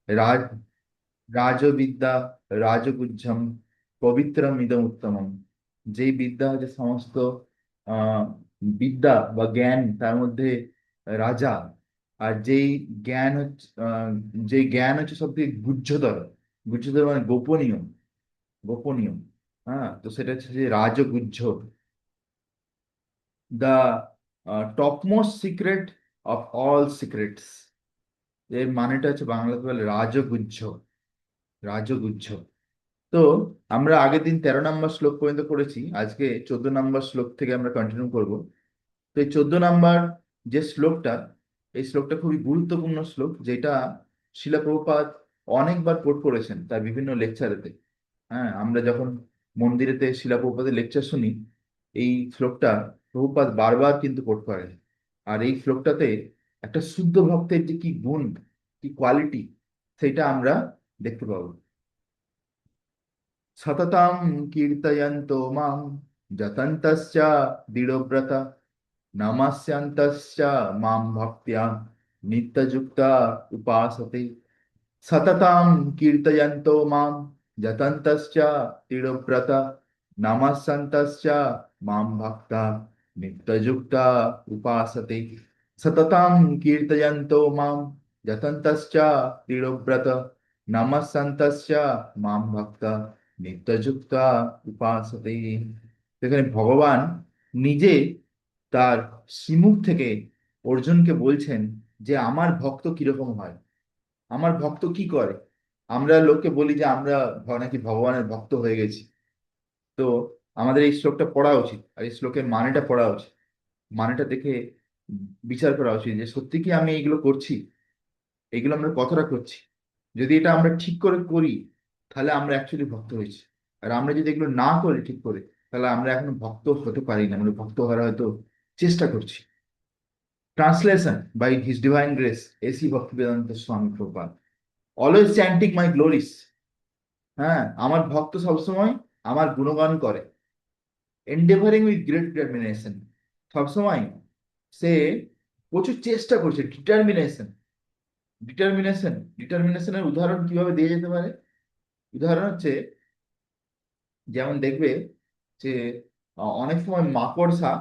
রাজ রাজবিদ্যা রাজগুহ্যম পবিত্রম ইদম উত্তমম। যেই বিদ্যা হচ্ছে সমস্ত আহ বিদ্যা বা জ্ঞান তার মধ্যে রাজা। আর যেই জ্ঞান হচ্ছে যেই জ্ঞান হচ্ছে সব থেকে গুহ্যতর। গুহ্যতর মানে গোপনীয়। গোপনীয়। হ্যাঁ, তো সেটা হচ্ছে যে রাজগুহ্য, the topmost secret of all secrets. এর মানেটা হচ্ছে বাংলাতে বলে রাজগুহ্য। রাজগুহ্য। তো আমরা আগের দিন 13 নম্বর শ্লোক পর্যন্ত পড়েছি, আজকে 14 নম্বর শ্লোক থেকে আমরা কন্টিনিউ করব। তো এই 14 নম্বর যে শ্লোকটা, এই শ্লোকটা খুবই গুরুত্বপূর্ণ শ্লোক, যেটা শিলা প্রভুপাদ অনেকবার কোট করেছেন তার বিভিন্ন লেকচারেতে। হ্যাঁ, আমরা যখন মন্দিরেতে শিলা প্রভুপাদের লেকচার শুনি, এই শ্লোকটা প্রভুপাদ বারবার কিন্তু কোট করেন। আর এই শ্লোকটাতে একটা শুদ্ধ ভক্তের যে কি গুণ, কি কোয়ালিটি, সেটা আমরা দেখতে পাবো। সততম কীর্তয়ন্তো মাম যতন্তশ্চ দৃঢ়ব্রতা নমস্যন্তশ্চ মাম ভক্ত্যা নিত্যযুক্তা উপাসতে। সততম কীর্তয়ন্তো মাম যতন্তশ্চ দৃঢ়ব্রতা নমস্যন্তশ্চ মাম ভক্তা নিত্যযুক্তা উপাসতে। সততম কীর্তয়ন্তো মাম যতন্তশ্চ দৃঢ়ব্রতা নমস্যন্তশ্চ মাম ভক্তা নিত্যযুক্তা উপাসতে। এখানে ভগবান নিজে তার শ্রীমুখ থেকে অর্জুনকে বলছেন যে আমার ভক্ত কিরকম হয়, আমার ভক্ত কি করে। আমরা লোককে বলি যে আমরা নাকি ভগবানের ভক্ত হয়ে গেছি। তো আমাদের এই শ্লোকটা পড়া উচিত, আর এই শ্লোকের মানেটা পড়া উচিত। মানেটা দেখে বিচার করা উচিত যে সত্যি কি আমি এইগুলো করছি, এইগুলো আমরা কতটা করছি। যদি এটা আমরা ঠিক করে করি, তাহলে আমরা অ্যাকচুয়ালি ভক্ত হয়েছি। আর আমরা যদি এগুলো না করি ঠিক করে, তাহলে আমরা এখনো ভক্ত হতে পারি না, আমরা ভক্ত হওয়ার হয়তো চেষ্টা করছি। Translation by his divine grace AC Bhaktivedanta Swami Prabhupada. Always chanting my glories. হ্যাঁ, আমার ভক্ত সবসময় আমার গুণগান করে। Endeavouring with great determination. সবসময় সে প্রচুর চেষ্টা করছে। ডিটারমিনেশন। ডিটারমিনেশনের উদাহরণ কিভাবে দিয়ে যেতে পারে? উদাহরণ হচ্ছে, যেমন দেখবে যে অনেক সময় মাকড়সা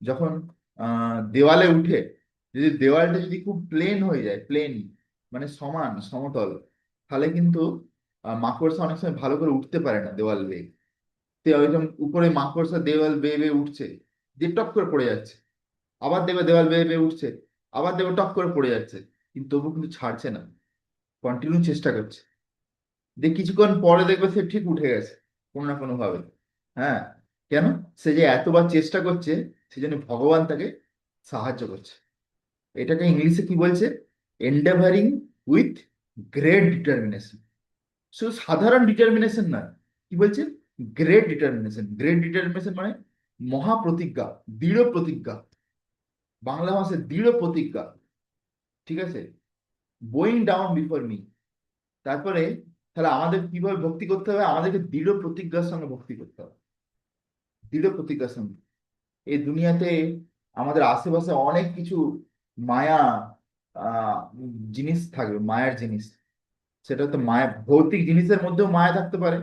যখন দেওয়ালে উঠে, যদি দেওয়ালটা যদি খুব প্লেন হয়ে যায়, প্লেন মানে সমান সমতল, তাহলে কিন্তু মাকড়সা অনেক সময় ভালো করে উঠতে পারে না দেওয়াল বেয়ে। ওইরকম উপরে মাকড়সা দেওয়াল বেয়ে বেয়ে উঠছে, দিয়ে টপ করে পড়ে যাচ্ছে। আবার দেখবে দেওয়াল বেয়ে বেয়ে উঠছে, আবার দেখবে টপ করে পড়ে যাচ্ছে, কিন্তু তবু কিন্তু ছাড়ছে না, কন্টিনিউ চেষ্টা করছে। দিয়ে কিছুক্ষণ পরে দেখবে সে ঠিক উঠে গেছে কোনো না কোনো ভাবে। হ্যাঁ, কেন? সে যে এতবার চেষ্টা করছে, সেজন্য ভগবান তাকে সাহায্য করছে। এটাকে ইংলিশে কি বলছে? এন্ডেভারিং উইথ গ্রেট ডিটারমিনেশন। শুধু সাধারণ ডিটারমিনেশন নয়, কি বলছে? Great determination. গ্রেট ডিটারমিনেশন মানে মহাপ্রতিজ্ঞা, দৃঢ় প্রতিজ্ঞা। বাংলা ভাষায় দৃঢ় প্রতিজ্ঞা। ঠিক আছে? Going down before me. তারপরে তাহলে আমাদের কিভাবে ভক্তি করতে হবে? আমাদেরকে দৃঢ় প্রতিজ্ঞার সঙ্গে ভক্তি করতে হবে। দৃঢ় প্রতিজ্ঞার সঙ্গে। এই দুনিয়াতে আমাদের আশেপাশে অনেক কিছু মায়া আহ জিনিস থাকবে, মায়ার জিনিস। সেটা তো মায়া, ভৌতিক জিনিসের মধ্যেও মায়া থাকতে পারে।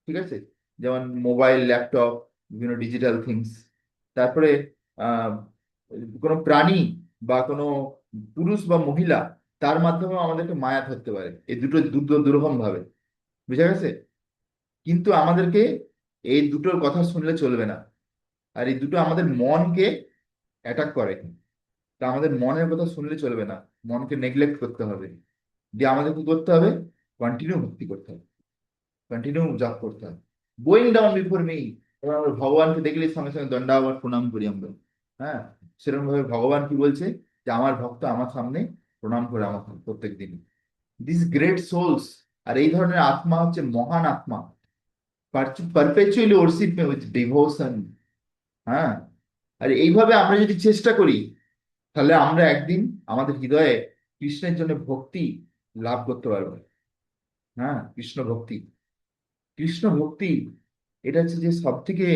ঠিক আছে? যেমন মোবাইল, ল্যাপটপ, বিভিন্ন ডিজিটাল থিংস। তারপরে আহ কোনো প্রাণী বা কোনো পুরুষ বা মহিলা, তার মাধ্যমেও আমাদেরকে মায়া ধরতে পারে। এই দুটো দুটো দুরকম ভাবে। বুঝা গেছে? কিন্তু আমাদেরকে এই দুটোর কথা শুনলে চলবে না। আর এই দুটো আমাদের মনকে অ্যাটাক করে। তা আমাদের মনের কথা শুনলে চলবে না, মনকে নেগলেক্ট করতে হবে। দিয়ে আমাদের কি করতে হবে? কন্টিনিউ ভক্তি করতে হবে, কন্টিনিউ জপ করতে হবে। Going down before me. এবার আমরা ভগবানকে দেখলে সঙ্গে সঙ্গে দণ্ডাবত প্রণাম করি আমরা। হ্যাঁ, সেরকম ভাবে ভগবান কি বলছে? যে আমার ভক্ত আমার সামনে প্রণাম করে আমাকে প্রত্যেক দিন। This great sols. আর এই ধরনের আত্মা হচ্ছে মহান আত্মা। পারপেচুয়ালি ওরশিপ মে উইথ ডিভোশন। হ্যাঁ, আর এইভাবে আমরা যদি চেষ্টা করি, তাহলে আমরা একদিন আমাদের হৃদয়ে কৃষ্ণের জন্য ভক্তি লাভ করতে পারবো। হ্যাঁ, কৃষ্ণ ভক্তি। কৃষ্ণ ভক্তি এটা হচ্ছে যে সব থেকে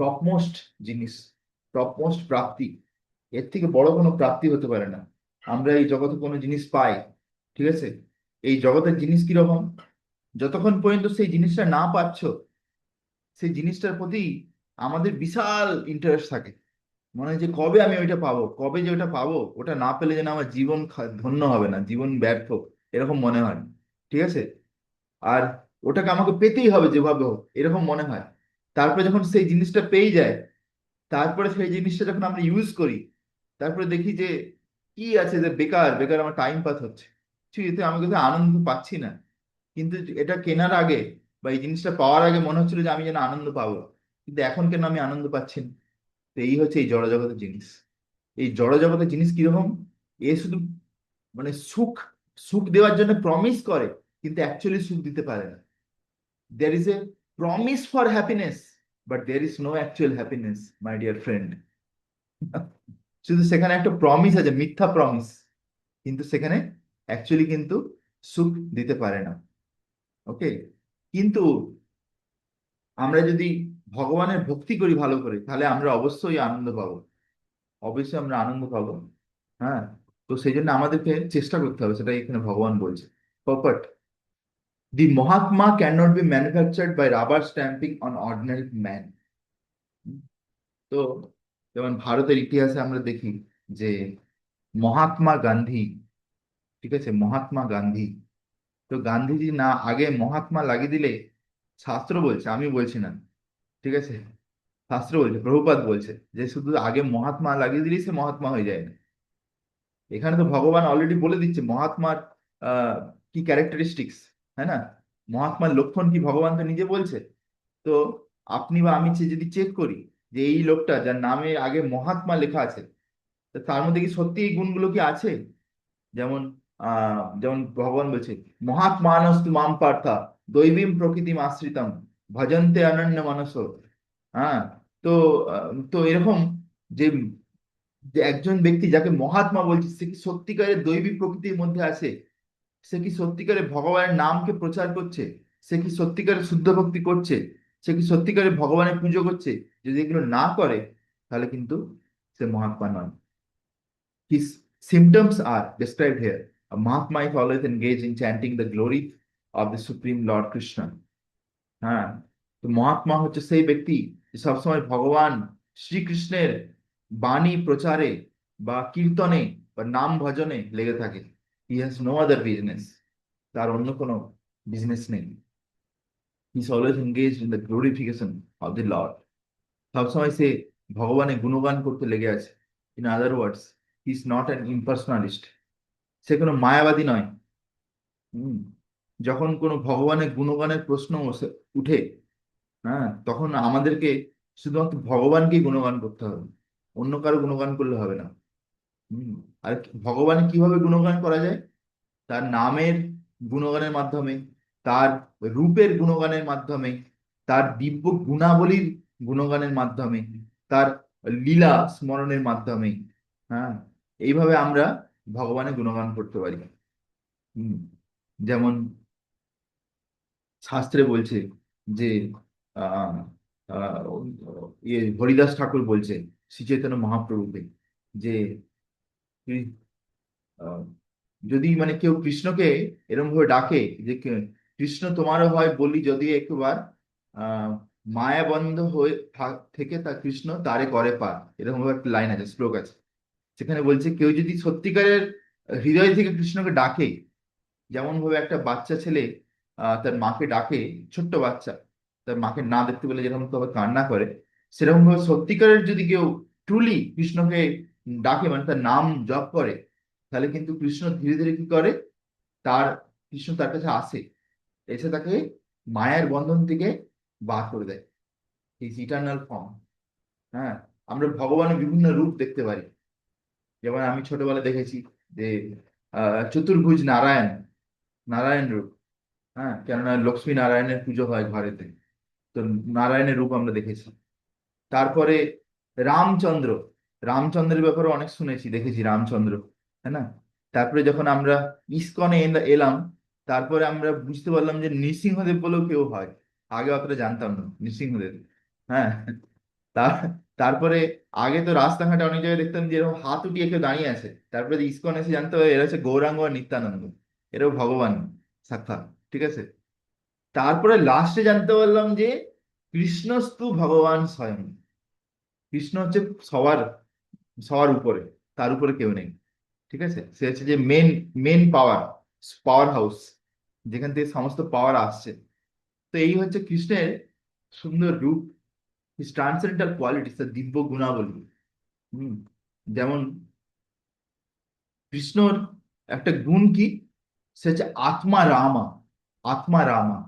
টপমোস্ট জিনিস, টপমোস্ট প্রাপ্তি। এর থেকে বড় কোনো প্রাপ্তি হতে পারে না। আমরা এই জগতে কোনো জিনিস পাই, ঠিক আছে? এই জগতের জিনিস কিরকম, যতক্ষণ পর্যন্ত সেই জিনিসটা না পাচ্ছ, সেই জিনিসটার প্রতি আমাদের বিশাল ইন্টারেস্ট থাকে। মনে হয় যে কবে আমি ওইটা পাবো, কবে যে ওটা পাবো, ওটা না পেলে যেন আমার জীবন ধন্য হবে না, জীবন ব্যর্থ, এরকম মনে হয়। ঠিক আছে? আর ওটাকে আমাকে পেতেই হবে যেভাবে হোক, এরকম মনে হয়। তারপরে যখন সেই জিনিসটা পেয়ে যায়, তারপরে সেই জিনিসটা যখন আমরা ইউজ করি, তারপরে দেখি যে কি আছে, যে বেকার বেকার আমার টাইম পাস হচ্ছে, ঠিক এতে আমি কিন্তু আনন্দ পাচ্ছি না। কিন্তু এটা কেনার আগে বা এই জিনিসটা পাওয়ার আগে মনে হচ্ছিল যে আমি যেন আনন্দ পাবো, কিন্তু এখন কেন আমি আনন্দ পাচ্ছি না? তো এই হচ্ছে এই জড়জগতের জিনিস। এই জড়জগতের জিনিস কিরকম, এ শুধু মানে সুখ, সুখ দেওয়ার জন্য প্রমিস করে, কিন্তু অ্যাকচুয়ালি সুখ দিতে পারে না। There is a promise for happiness, but there is no actual happiness, my dear friend. শুধু সেখানে একটা প্রমিস আছে, মিথ্যা প্রমিস, কিন্তু সেখানে অ্যাকচুয়ালি কিন্তু সুখ দিতে পারে না। ওকে? কিন্তু আমরা যদি ভগবানের ভক্তি করি ভালো করে, তাহলে আমরা অবশ্যই আনন্দ পাবো, অবশ্যই আমরা আনন্দ পাবো। হ্যাঁ। তো সেই জন্য আমাদেরকে চেষ্টা করতে হবে, সেটাই এখানে ভগবান বলছে। পপট, the mahatma can not be manufactured by rubber stamping on ordinary man. তো যেমন ভারতের ইতিহাসে আমরা দেখি যে মহাত্মা গান্ধী, ঠিক আছে, মহাত্মা গান্ধী, তো গান্ধীজি না আগে মহাত্মা লাগিয়ে দিলে, শাস্ত্র বলছে, আমি বলছি না, ঠিক আছে, শাস্ত্র বলছে, প্রভুপাদ বলছে যে শুধু আগে মহাত্মা লাগিয়ে দিলেই সে মহাত্মা হয়ে যায় না। এখানে তো ভগবান অলরেডি বলে দিচ্ছে মহাত্মার আহ কি ক্যারেক্টারিস্টিক্স, হ্যাঁ না, মহাত্মার লক্ষণ কি ভগবান তো নিজে বলছে। তো আপনি বা আমি যদি চেক করি যে এই লোকটা যার নামে আগে মহাত্মা লেখা আছে, তো তার মধ্যে কি সত্যি এই গুণগুলো কি আছে? যেমন যেমন ভগবান বলছে মহাত্মানস্তু মাম পার্থা দৈবীম প্রকৃতিম আশ্রিতম ভজন্তে অনন্য মানস। হ্যাঁ। তো তো এরকম যে যে একজন ব্যক্তি যাকে মহাত্মা বলছে, সে কি সত্যিকারের দৈবী প্রকৃতির মধ্যে আছে? সে কি সত্যিকারের ভগবানের নামকে প্রচার করছে? সে কি সত্যিকারের শুদ্ধ ভক্তি করছে? সে কি সত্যিকারের ভগবানের পুজো করছে? যদি এগুলো না করে, তাহলে কিন্তু সে মহাত্মা নয়। His symptoms are described here. A Mahatma is always engaged in chanting the glory of the Supreme Lord Krishna. হ্যাঁ। তো মহাত্মা হচ্ছে সেই ব্যক্তি যে সবসময় ভগবান শ্রীকৃষ্ণের বাণী প্রচারে বা কীর্তনে বা নাম ভজনে লেগে থাকে। He has no other business, তার অন্য কোনো বিজনেস নেই। He is always engaged in the glorification of the Lord. সবসময় সে ভগবানের গুণগান করতে লেগে আছে। In other words, he is not an impersonalist, সে কোনো মায়াবাদী নয়। হম। যখন কোনো ভগবানের গুণগানের প্রশ্ন উঠে, হ্যাঁ, তখন আমাদেরকে শুধুমাত্র ভগবানকেই গুণগান করতে হবে, অন্য কারো গুণগান করলে হবে না। হম। আর ভগবানের কিভাবে গুণগান করা যায়? তার নামের গুণগানের মাধ্যমে, তার রূপের গুণগানের মাধ্যমে, তার দিব্য গুণাবলীর গুণগানের মাধ্যমে, তার লীলা স্মরণের মাধ্যমে। হ্যাঁ। এইভাবে আমরা ভগবানের গুণগান করতে পারি। হম। যেমন শাস্ত্রে বলছে যে আহ আহ, হরিদাস ঠাকুর বলছে শ্রী চৈতন্য মহাপ্রভুকে যে আহ, যদি মানে কেউ কৃষ্ণকে এরকম ভাবে ডাকে যে কৃষ্ণ তোমারও হয় বলি যদি একবার আহ মায়াবন্ধ হয়ে থেকে তা কৃষ্ণ তারে করে পার, এরকম ভাবে একটা লাইন আছে, শ্লোক আছে। সেখানে বলছে কেউ যদি সত্যিকারের হৃদয় থেকে কৃষ্ণকে ডাকে, যেমন ভাবে একটা বাচ্চা ছেলে তার মাকে ডাকে, ছোট্ট বাচ্চা তার মাকে না দেখতে পেলে যেরকম ভাবে কান্না করে, সেরকম ভাবে সত্যিকারের যদি কেউ ট্রুলি কৃষ্ণকে ডাকে, মানে তার নাম জপ করে, তাহলে কিন্তু কৃষ্ণ ধীরে ধীরে কি করে, তার কৃষ্ণ তার কাছে আসে, এসে তাকে মায়ের বন্ধন থেকে বার করে দেয়, ইজ ইটার্নাল ফর্ম। হ্যাঁ। আমরা ভগবানের বিভিন্ন রূপ দেখতে পারি। যেমন আমি ছোটবেলায় দেখেছি যে চতুর্ভুজ নারায়ণ, নারায়ণ রূপ। হ্যাঁ, কেননা লক্ষ্মী নারায়ণের পুজো হয় ঘরেতে, তো নারায়ণের রূপ আমরা দেখেছি। তারপরে রামচন্দ্র, রামচন্দ্রের ব্যাপারে অনেক শুনেছি, দেখেছি রামচন্দ্র, হ্যাঁ না। তারপরে যখন আমরা ইসকনে এলাম, তারপরে আমরা বুঝতে পারলাম যে নৃসিংহদেব বলেও কেউ হয়, আগে অতটা জানতাম না নৃসিংহদেব। হ্যাঁ। তার তারপরে আগে তো রাস্তাঘাটে অনেক জায়গায় দেখতাম যে এরকম হাত উঠিয়ে কেউ দাঁড়িয়ে আছে, তারপরে ইসকন এসে জানতে হবে এরা হচ্ছে গৌরাঙ্গ আর নিত্যানন্দ। এরাও ভগবান সাক্ষাৎ। ঠিক আছে, তারপরে লাস্টে জানতে পারলাম যে কৃষ্ণস্তু ভগবান স্বয়ং। কৃষ্ণ হচ্ছে সবার সবার উপরে, তার উপরে কেউ নেই। ঠিক আছে, সে হচ্ছে যে মেন মেন পাওয়ার, পাওয়ার হাউস, যেখান থেকে সমস্ত পাওয়ার আসছে। তো এই হচ্ছে কৃষ্ণের সুন্দর রূপ, হিজ ট্রান্সেন্ডেন্টাল কোয়ালিটিস, তার দিব্য গুণাবলী। হম যেমন কৃষ্ণর একটা গুণ কি, সে হচ্ছে আত্মা রামা। আত্মা রামা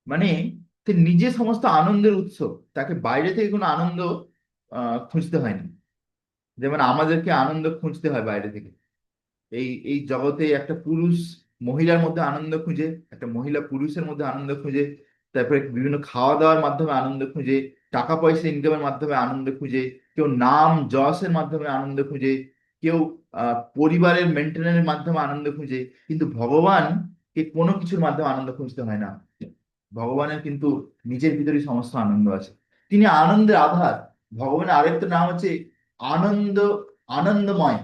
মানে সে নিজে সমস্ত আনন্দের উৎস, তাকে বাইরে থেকে কোনো আনন্দ খুঁজতে হয়নি। যেমন আমাদেরকে আনন্দ খুঁজতে হয় বাইরে থেকে। এই এই জগতে একটা পুরুষ মহিলার মধ্যে আনন্দ খুঁজে, একটা মহিলা পুরুষের মধ্যে আনন্দ খুঁজে, তারপরে বিভিন্ন খাওয়া দাওয়ার মাধ্যমে আনন্দ খুঁজে, টাকা পয়সা ইনকামের মাধ্যমে আনন্দ খুঁজে, কেউ নাম যশের মাধ্যমে আনন্দ খুঁজে, কেউ পরিবারের মেনটেনের মাধ্যমে আনন্দ খুঁজে। কিন্তু ভগবানকে কোনো কিছুর মাধ্যমে আনন্দ খুঁজতে হয় না। ভগবানের কিন্তু নিজের ভিতরেই সমস্ত আনন্দ আছে, তিনি আনন্দের আধার। ভগবানের আরেকটা নাম হচ্ছে আনন্দ, আনন্দময়,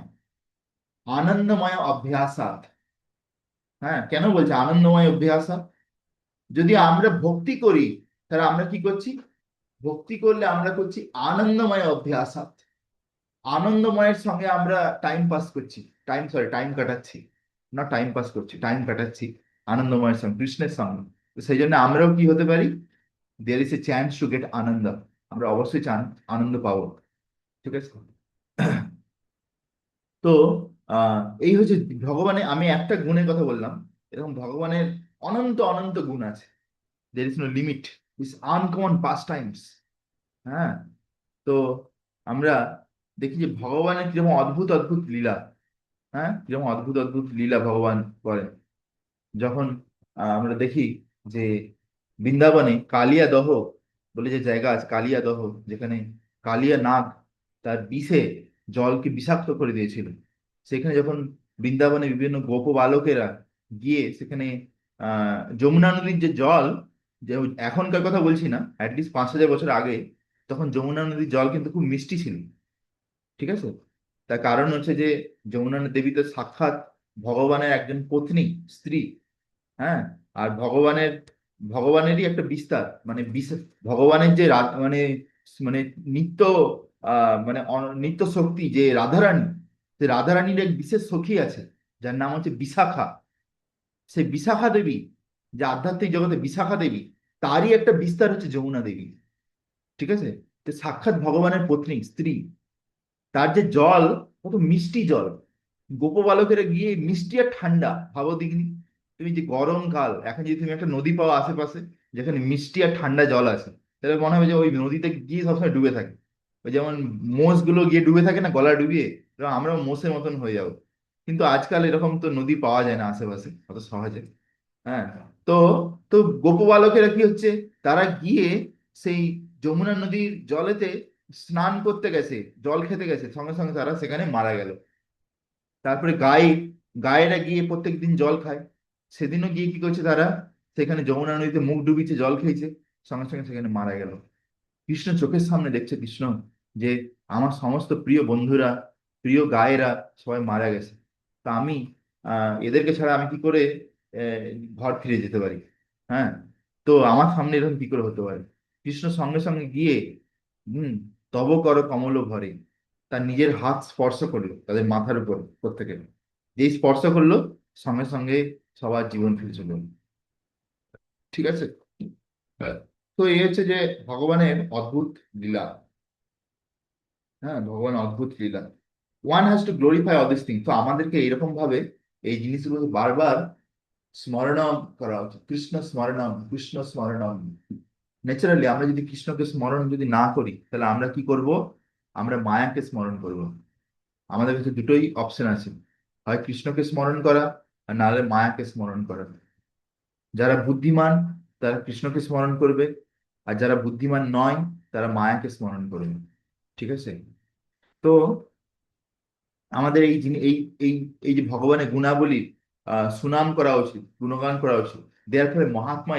আনন্দময় অভ্যাসাত। হ্যাঁ, কেন বলছে আনন্দময় অভ্যাসাত? যদি আমরা ভক্তি করি তাহলে আমরা কি করছি? ভক্তি করলে আমরা করছি আনন্দময় অভ্যাসাত। আনন্দময়ের সঙ্গে আমরা টাইম পাস করছি, টাইম কাটাচ্ছি, না টাইম পাস করছি, টাইম কাটাচ্ছি আনন্দময়ের সঙ্গে, কৃষ্ণের সঙ্গে। তো সেই জন্য আমরাও কি হতে পারি, there is a chance to get ananda. আমরা অবশ্যই আনন্দ পাবো। ঠিক আছে। তো আহ এই হচ্ছে ভগবানের, আমি একটা গুণের কথা বললাম, এরকম ভগবানের অনন্ত অনন্ত গুণ আছে। There is no limit, his uncommon pastimes. হ্যাঁ, তো আমরা দেখি যে ভগবানের কিরকম অদ্ভুত অদ্ভুত লীলা। হ্যাঁ, কিরকম অদ্ভুত অদ্ভুত লীলা ভগবান করেন। যখন আমরা দেখি যে বৃন্দাবনে কালিয়া দহ বলে যে জায়গা আছে, কালিয়া দহ, যেখানে কালিয়া নাগ তার বিষে জলকে বিষাক্ত করে দিয়েছিল, সেখানে যখন বৃন্দাবনে বিভিন্ন গোপ বালকেরা গিয়ে সেখানে যমুনা নদীর যে জল, যে এখনকার কথা বলছি না, অ্যাটলিস্ট 5,000 বছর আগে, তখন যমুনা নদীর জল কিন্তু খুব মিষ্টি ছিল। ঠিক আছে, তার কারণ হচ্ছে যে যমুনা দেবী তো সাক্ষাৎ ভগবানের একজন পত্নী, স্ত্রী। হ্যাঁ, আর ভগবানেরই একটা বিস্তার, মানে ভগবানের যে মানে মানে নিত্য মানে নিত্য শক্তি যে রাধারানী, সে রাধারানীর এক বিশেষ সখী আছে যার নাম হচ্ছে বিশাখা। সেই বিশাখা দেবী, যে আধ্যাত্মিক জগতে বিশাখা দেবী, তারই একটা বিস্তার হচ্ছে যমুনা দেবী। ঠিক আছে, তো সাক্ষাৎ ভগবানের পত্নী, স্ত্রী, তার যে জল, কত মিষ্টি জল। গোপ বালকেরা গিয়ে মিষ্টি আর ঠান্ডা, ভাবো দেখিনি। তুমি যে গরমকাল, এখন যদি তুমি একটা নদী পাও আশেপাশে যেখানে মিষ্টি আর ঠান্ডা জল আছে, তাহলে মনে হবে যে ওই নদীতে গিয়ে সবসময় ডুবে থাকে। ওই যেমন মোষ গুলো গিয়ে ডুবে থাকে না গলা ডুবিয়ে, এরকম আমরাও মোষের মতন হয়ে যাবো। কিন্তু আজকাল এরকম তো নদী পাওয়া যায় না আশেপাশে অত সহজে। হ্যাঁ, তো তো গোপ বালকেরা কি হচ্ছে, তারা গিয়ে সেই যমুনা নদীর জলেতে স্নান করতে গেছে, জল খেতে গেছে, সঙ্গে সঙ্গে তারা সেখানে মারা গেল। তারপরে গায়েরা গিয়ে প্রত্যেকদিন জল খায়, সেদিনও গিয়ে কি করছে তারা, সেখানে যমুনা নদীতে মুখ ডুবিয়েছে, জল খেয়েছে, সঙ্গে সঙ্গে সেখানে মারা গেল। কৃষ্ণ চোখের সামনে দেখছে, কৃষ্ণ যে আমার সমস্ত প্রিয় বন্ধুরা, প্রিয় গায়েরা সবাই মারা গেছে, তা আমি এদেরকে ছাড়া আমি কি করে আহ, ঘর ফিরে যেতে পারি? হ্যাঁ, তো আমার সামনে এরকম কি করে হতে পারে? কৃষ্ণ সঙ্গে সঙ্গে গিয়ে হম তব কর কমল ভরে, তার নিজের হাত স্পর্শ করলো তাদের মাথার উপর প্রত্যেকে, যেই স্পর্শ করলো সঙ্গে সঙ্গে সবার জীবন ফিরে চলে এলো। ঠিক আছে। হ্যাঁ। তো এই হচ্ছে যে ভগবানের অদ্ভুত লীলা। হ্যাঁ, ভগবান অদ্ভুত লীলা। One has to glorify all this thing. তো আমাদেরকে এরকম ভাবে এই জিনিসগুলো বারবার স্মরণম করা উচিত। কৃষ্ণ স্মরণম, কৃষ্ণ স্মরণম। ন্যাচারালি আমরা যদি কৃষ্ণকে স্মরণ যদি না করি তাহলে আমরা কি করব? আমরা মায়াকে স্মরণ করব। আমাদের কাছে দুটোই অপশন আছে, হয় কৃষ্ণকে স্মরণ করা আর নাহলে মায়াকে স্মরণ করা। যারা বুদ্ধিমান তারা কৃষ্ণকে স্মরণ করবে, আর যারা বুদ্ধিমান নয় তারা মায়াকে স্মরণ করবে। ঠিক আছে। তো আমাদের এই জিনিস, এই এই যে ভগবানের গুণাবলী সুনাম করা উচিত, গুণগান করা উচিত। Therefore mahatma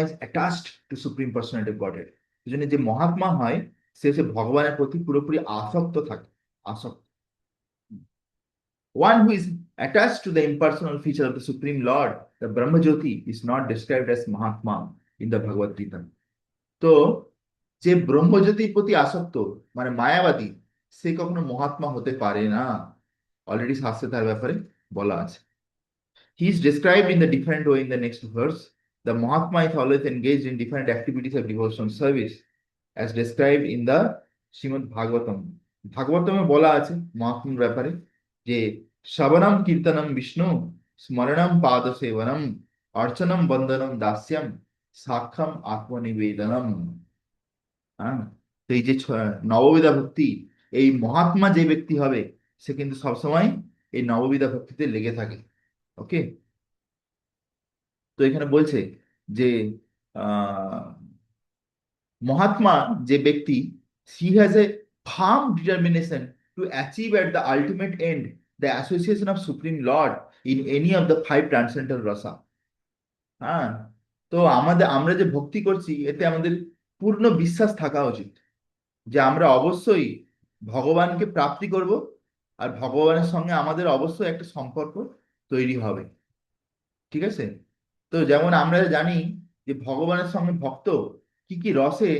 is attached to supreme personality of Godhead. এই জন্য যে মহাত্মা হয় সে হচ্ছে ভগবানের প্রতি পুরোপুরি আসক্ত থাকে, আসক্ত। One who is attached to the impersonal feature of the Supreme Lord, the Brahmajyoti, is not described as Mahatma in the Bhagavad Gita. তো যে ব্রহ্মজ্যোতির প্রতি আসক্ত, মানে মায়াবাদী, সে কখনো মহাত্মা হতে পারে না। অলরেডি শাস্ত্রে তার ব্যাপারে বলা আছে। He is described in the different way in the next verse. The Mahatma is always engaged in different activities of devotional service, as described in the Srimad Bhagavatam. ভাগবতমে বলা আছে মহাত্মার ব্যাপারে যে শ্রবণম কীর্তনম বিষ্ণু, স্মরণম পাদ সেবনম, অর্চনম বন্দনম দাস্যম, সাক্ষম আত্মনিবেদনম। হ্যাঁ, তো এই যে নববিধা ভক্তি, এই মহাত্মা যে ব্যক্তি হবে সে কিন্তু সবসময় এই নববিধা ভক্তিতে লেগে থাকে। ওকে, তো এখানে বলছে যে আহ মহাত্মা যে ব্যক্তি, he has a firm determination to achieve at the ultimate end the association of Supreme Lord in any of the five transcendental rasa. হ্যাঁ, তো আমরা যে ভক্তি করছি এতে আমাদের পূর্ণ বিশ্বাস থাকা উচিত যে আমরা অবশ্যই ভগবানকে প্রাপ্তি করব, আর ভগবানের সঙ্গে আমাদের অবশ্যই একটা সম্পর্ক তৈরি হবে। ঠিক আছে, তো যেমন আমরা জানি যে ভগবানের সঙ্গে ভক্ত কি কি রসে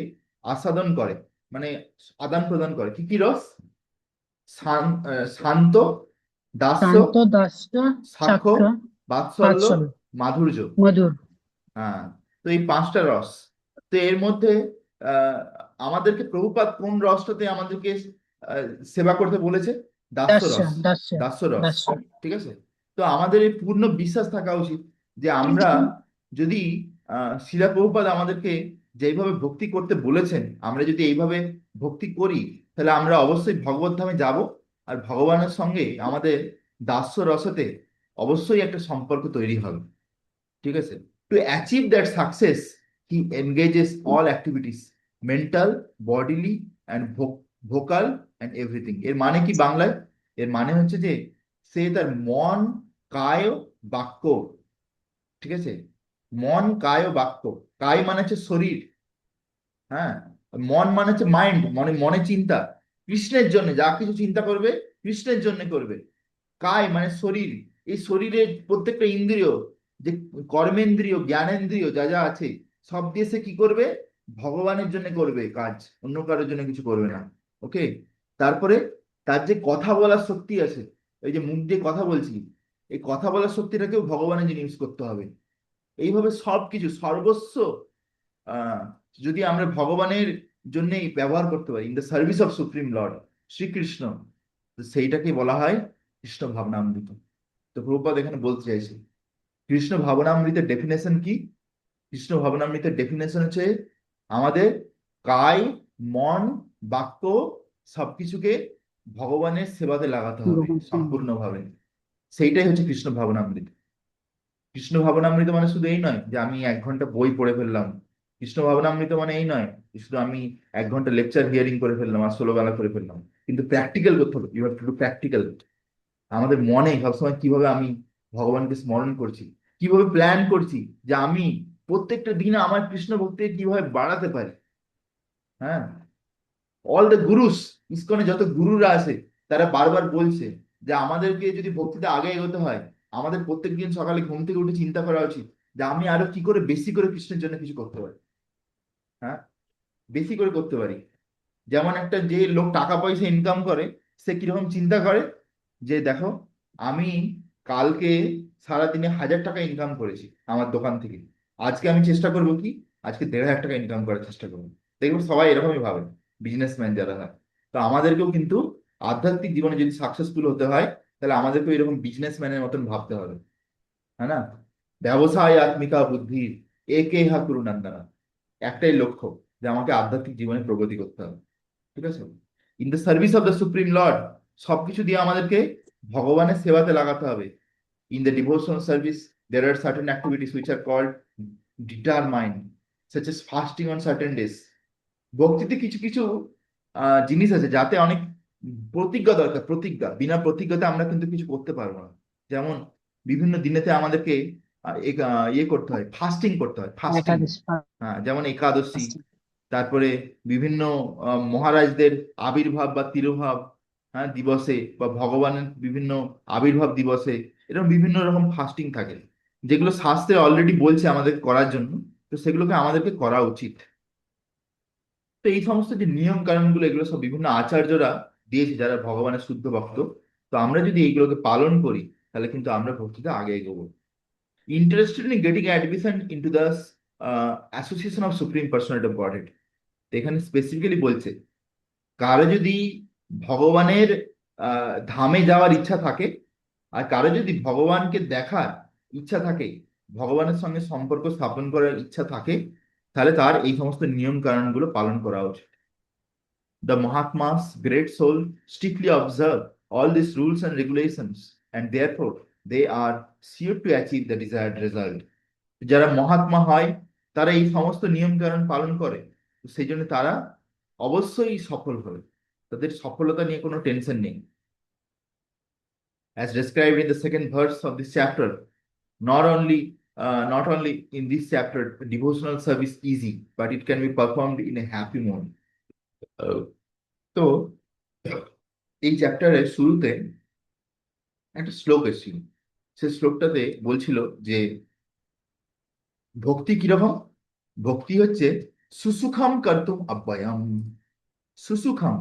আস্বাদন করে, মানে আদান প্রদান করে। কি কি রস? শান্ত, দাস্য, শান্ত, দাস্য, সাক্ষ্য, সাক্ষ্য, বাৎসল্য, বাৎসল্য, মাধুর্য। মধুর। হ্যাঁ, তো এই পাঁচটা রস, তো এর মধ্যে আহ আমাদেরকে প্রভুপাদ কোন রসটাতে আমাদেরকে আহ, সেবা করতে বলেছে? দাস্য দাস্য, রস। দাস্য, দাস্য রস। দাস্য। ঠিক আছে, তো আমাদের এই পূর্ণ বিশ্বাস থাকা উচিত যে আমরা যদি শিলা প্রভুপাদ আমাদেরকে যেইভাবে ভক্তি করতে বলেছেন, আমরা যদি এইভাবে ভক্তি করি, তাহলে আমরা অবশ্যই ভগবত ধামে যাব, আর ভগবানের সঙ্গে আমাদের দাস্য রসতে অবশ্যই একটা সম্পর্ক তৈরি হবে। ঠিক আছে, to achieve that success he engages all activities, mental, bodily and vocal and everything. এর মানে কি বাংলায়? এর মানে হচ্ছে যে সে তার মন, কায়, বাক্য, ঠিক আছে, মন, কায়, বাক্য। কায় মানে হচ্ছে শরীর, হ্যাঁ, মন মানে হচ্ছে মাইন্ড, মানে মনে চিন্তা, কৃষ্ণের জন্য যা কিছু চিন্তা করবে কৃষ্ণের জন্য করবে। কায় মানে শরীর, এই শরীরের প্রত্যেকটা ইন্দ্রিয়, যে কর্মেন্দ্রিয়, জ্ঞানেন্দ্রিয় যা যা আছে, সব দিয়ে সে কি করবে? ভগবানের জন্য করবে কাজ, অন্য কারোর জন্য কিছু করবে না। ওকে, তারপরে তার যে কথা বলার শক্তি আছে, এই যে মুখ দিয়ে কথা বলছি, এই কথা বলার শক্তিটাকেও ভগবানের জন্য ইউজ করতে হবে। এইভাবে সবকিছু সর্বস্ব আহ যদি আমরা ভগবানের জন্যই ব্যবহার করতে পারি, in the service of supreme lord Shri Krishna, তো সেইটাকে বলা হয় কৃষ্ণ ভাবনামৃত। তো প্রভুপাদ এখানে বলতে চাইছে কৃষ্ণ ভাবনামৃতের ডেফিনেশন কি? কৃষ্ণ ভাবনামৃতের ডেফিনেশন হচ্ছে আমাদের কায়, মন, বাক্য সবকিছুকে ভগবানের সেবাতে লাগাতে হবে সম্পূর্ণভাবে। সেইটাই হচ্ছে কৃষ্ণ ভাবনামৃত। কৃষ্ণ ভাবনামৃত মানে শুধু এই নয় যে আমি 1 ঘন্টা বই পড়ে ফেললাম। কৃষ্ণ ভাবনামৃত মানে এই নয় যে শুধু আমি 1 ঘন্টা লেকচার হিয়ারিং করে ফেললাম আর 16 বেলা করে ফেললাম, কিন্তু প্র্যাকটিক্যাল করতে হবে। You have to do practical. আমাদের মনে সবসময় কিভাবে আমি ভগবানকে স্মরণ করছি, কিভাবে প্ল্যান করছি যে আমি প্রত্যেকটা দিনে আমার কৃষ্ণ ভক্তিকে কিভাবে বাড়াতে পারি। হ্যাঁ, অল দ্য গুরুস, ইসকনে যত গুরুরা আছে তারা বারবার বলছে যে আমাদেরকে যদি ভক্তিতে আগে এগোতে হয়, আমাদের প্রত্যেকদিন সকালে ঘুম থেকে উঠে চিন্তা করা উচিত যে আমি আরো কি করে বেশি করে কৃষ্ণের জন্য কিছু করতে পারি। হ্যাঁ, বেশি করে করতে পারি। যেমন একটা যে লোক টাকা পয়সা ইনকাম করে, সে কিরকম চিন্তা করে যে দেখো আমি কালকে সারাদিনে 1000 টাকা ইনকাম করেছি আমার দোকান থেকে, আজকে আমি চেষ্টা করবো কি আজকে 1500 টাকা ইনকাম করার চেষ্টা করবো। দেখবো সবাই এরকমই ভাবে, বিজনেসম্যান যারা হয়। তো আমাদেরকেও কিন্তু আধ্যাত্মিক জীবনে যদি সাকসেসফুল হতে হয়, তাহলে আমাদেরকেও এরকম বিজনেসম্যানের মতন ভাবতে হবে। হ্যাঁ না, ব্যবসায় আত্মিকা বুদ্ধির একে হা কুরু নন্দনা, একটাই লক্ষ্য যে আমাকে আধ্যাত্মিক জীবনে প্রগতি করতে হবে। ঠিক আছে, in the service of the supreme Lord, সবকিছু দিয়ে আমাদেরকে ভগবানের সেবাতে লাগাতে হবে। In the devotional service there are certain activities which are called determined, such as fasting on certain days. ভক্তিতে কিছু কিছু জিনিস আছে যাতে অনেক প্রতিজ্ঞা দরকার। প্রতিজ্ঞা, বিনা প্রতিজ্ঞাতে আমরা কিন্তু কিছু করতে পারবো না। যেমন বিভিন্ন দিনেতে আমাদেরকে ইয়ে করতে হয়, ফাস্টিং করতে হয়, ফাস্টিং। একাদশ হ্যাঁ, যেমন একাদশী, ফাস্টিং। তারপরে বিভিন্ন মহারাজদের আবির্ভাব বা তিরোভাব, হ্যাঁ দিবসে বা ভগবানের বিভিন্ন আবির্ভাব দিবসে এরকম বিভিন্ন রকম ফাস্টিং থাকে, যেগুলো শাস্ত্রে অলরেডি বলছে আমাদের করার জন্য। তো সেগুলোকে আমাদেরকে করা উচিত। তো এই সমস্ত যে নিয়ম কানুনগুলো, এগুলো সব বিভিন্ন আচার্যরা দিয়েছে যারা ভগবানের শুদ্ধ ভক্ত। তো আমরা যদি এইগুলোকে পালন করি, তাহলে কিন্তু আমরা ভক্তিতে আগে এগোবো। Interested in getting admission into the association of supreme personality of Godhead, এখানে স্পেসিফিক্যালি বলছে কারো যদি ভগবানের ধামে যাওয়ার ইচ্ছা থাকে, আর কারো যদি ভগবানকে দেখার ইচ্ছা থাকে, ভগবানের সঙ্গে সম্পর্ক স্থাপন করার ইচ্ছা থাকে, তাহলে তার এই সমস্ত নিয়ম কানুনগুলো পালন করা উচিত। The Mahatmas, great soul, strictly observe all these rules and regulations, and therefore they are sure to achieve the desired result. যারা মহাত্মা হয়, তারা এই সমস্ত নিয়ম কানুন পালন করে, তো সেই জন্য তারা অবশ্যই সফল হবে, তাদের সফলতা নিয়ে কোনো টেনশন নেই। As described in the second verse of this chapter, not only in this chapter devotional service easy, but it can be performed in a happy mode. আহ, তো এই চ্যাপ্টারের শুরুতে একটা শ্লোক এসেছিল। সে শ্লোকটাতে বলছিল যে ভক্তি কিরকম। ভক্তি হচ্ছে সুসুখাম কর্তুম অব্যয়ম। সুসুখাম,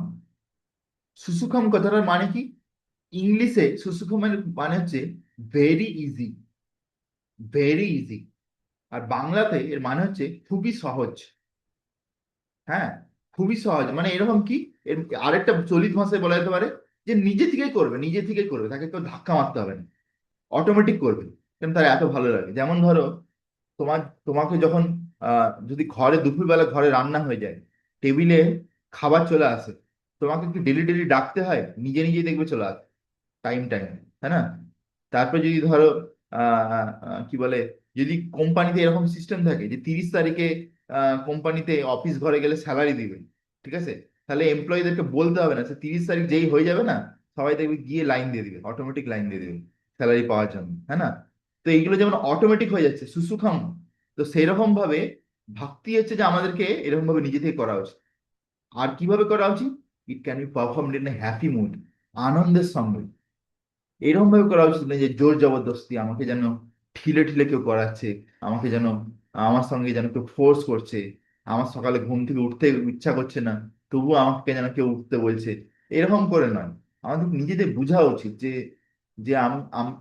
সুসুখাম কথাটার মানে কি? ইংলিশে সুসুখামের মানে হচ্ছে ভেরি ইজি, ভেরি ইজি। আর বাংলাতে এর মানে হচ্ছে খুবই সহজ। হ্যাঁ, খুবই সহজ মানে এরকম কি, এর আরেকটা চলিত ভাষায় বলা যেতে পারে যে নিজে থেকেই করবে, নিজে থেকেই করবে, তাকে কেউ ধাক্কা মারতে হবে না, অটোমেটিক করবে। কেন তার এত ভালো লাগে। যেমন ধরো তোমাকে যখন যদি ঘরে দুপুরবেলা ঘরে রান্না হয়ে যায়, টেবিলে খাবার চলে আসে, তোমাকে একটু ডেলি ডেলি ডাকতে হয়? নিজে নিজেই দেখবে চলে আসে, টাইম টাইম, তাই না? তারপরে যদি ধরো কি বলে, যদি কোম্পানিতে এরকম সিস্টেম থাকে যে 30 তারিখে কোম্পানিতে অফিস ঘরে গেলে স্যালারি দিবে, ঠিক আছে, তাহলে এমপ্লয়ীদেরকে বলতে হবে না, সে 30 তারিখ যেই হয়ে যাবে না, সবাই দেখবে গিয়ে লাইন দিয়ে দিবে, অটোমেটিক লাইন দিয়ে দিবে স্যালারি পাওয়ার জন্য, হ্যাঁ না? তো এইগুলো যেমন অটোমেটিক হয়ে যাচ্ছে সুসুখাম, তো সেই রকম ভাবে ভক্তি হচ্ছে যে আমাদেরকে এরকম ভাবে নিজে থেকে করা উচিত। আর কিভাবে করা উচিত? It can be performed in a happy mood, আনন্দের সঙ্গে। এরকম ভাবে করা উচিত না যে জোর জবরদস্তি, আমাকে যেন ঠিলে ঠিলে কেউ করাচ্ছে, আমাকে যেন আমার সঙ্গে যেন কেউ ফোর্স করছে, আমার সকালে ঘুম থেকে উঠতে ইচ্ছা করছে না, তবুও আমাকে যেন কেউ উঠতে বলছে, এরকম করে নয়। আমাদের নিজেদের বোঝা উচিত যে যে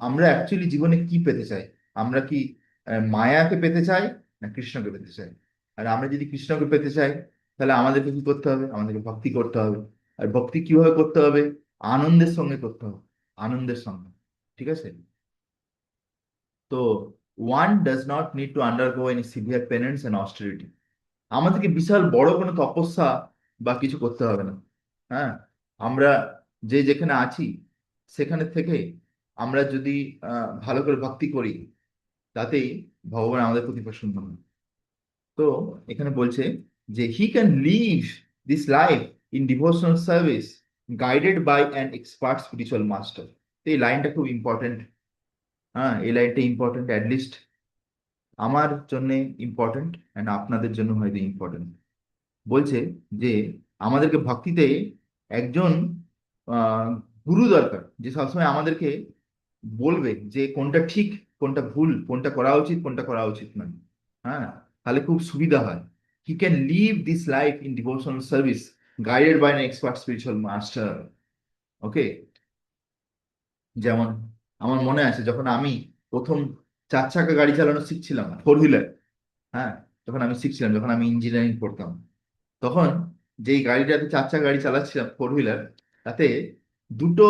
আমরা অ্যাকচুয়ালি জীবনে কি পেতে চাই। আমরা কি মায়াকে পেতে চাই না কৃষ্ণকে পেতে চাই? আর আমরা যদি কৃষ্ণকে পেতে চাই, তাহলে আমাদেরকে কি করতে হবে? আমাদেরকে ভক্তি করতে হবে। আর ভক্তি কিভাবে করতে হবে? আনন্দের সঙ্গে করতে হবে, আনন্দের সঙ্গে, ঠিক আছে? তো one does not need to undergo any severe penance and austerity. আমাদেরকে বিশাল বড় কোনো তপস্যা বা কিছু করতে হবে না। হ্যাঁ, আমরা যে যেখানে আছি সেখানে থেকে আমরা যদি ভালো করে ভক্তি করি, তাতেই ভগবান আমাদের প্রতি প্রসন্ন হন। তো এখানে বলছে যে he can live this life in devotional service guided by an expert spiritual master. তো এই লাইনটা খুব ইম্পর্টেন্ট। হ্যাঁ, এই লাইনটা ইম্পর্টেন্ট, অ্যাটলিস্ট আমার জন্য ইম্পর্টেন্ট, অ্যান্ড আপনাদের জন্য হয়তো ইম্পর্টেন্ট। বলছে যে আমাদেরকে ভক্তিতে একজন আহ, গুরু দরকার, যে সবসময় আমাদেরকে বলবে যে কোনটা ঠিক, কোনটা ভুল, কোনটা করা উচিত, কোনটা করা উচিত নয়। হ্যাঁ, তাহলে খুব সুবিধা হয়। He can live this life in devotional service guided by an expert spiritual master. Okay. যেমন আমার মনে আছে যখন আমি প্রথম 4 চাকা গাড়ি চালানো শিখছিলাম, ফোর হুইলার। হ্যাঁ, যখন আমি শিখছিলাম, যখন আমি ইঞ্জিনিয়ারিং পড়তাম, তখন যেই গাড়িটাতে 4 চাকা গাড়ি চালাচ্ছিলাম, ফোর হুইলার, তাতে দুটো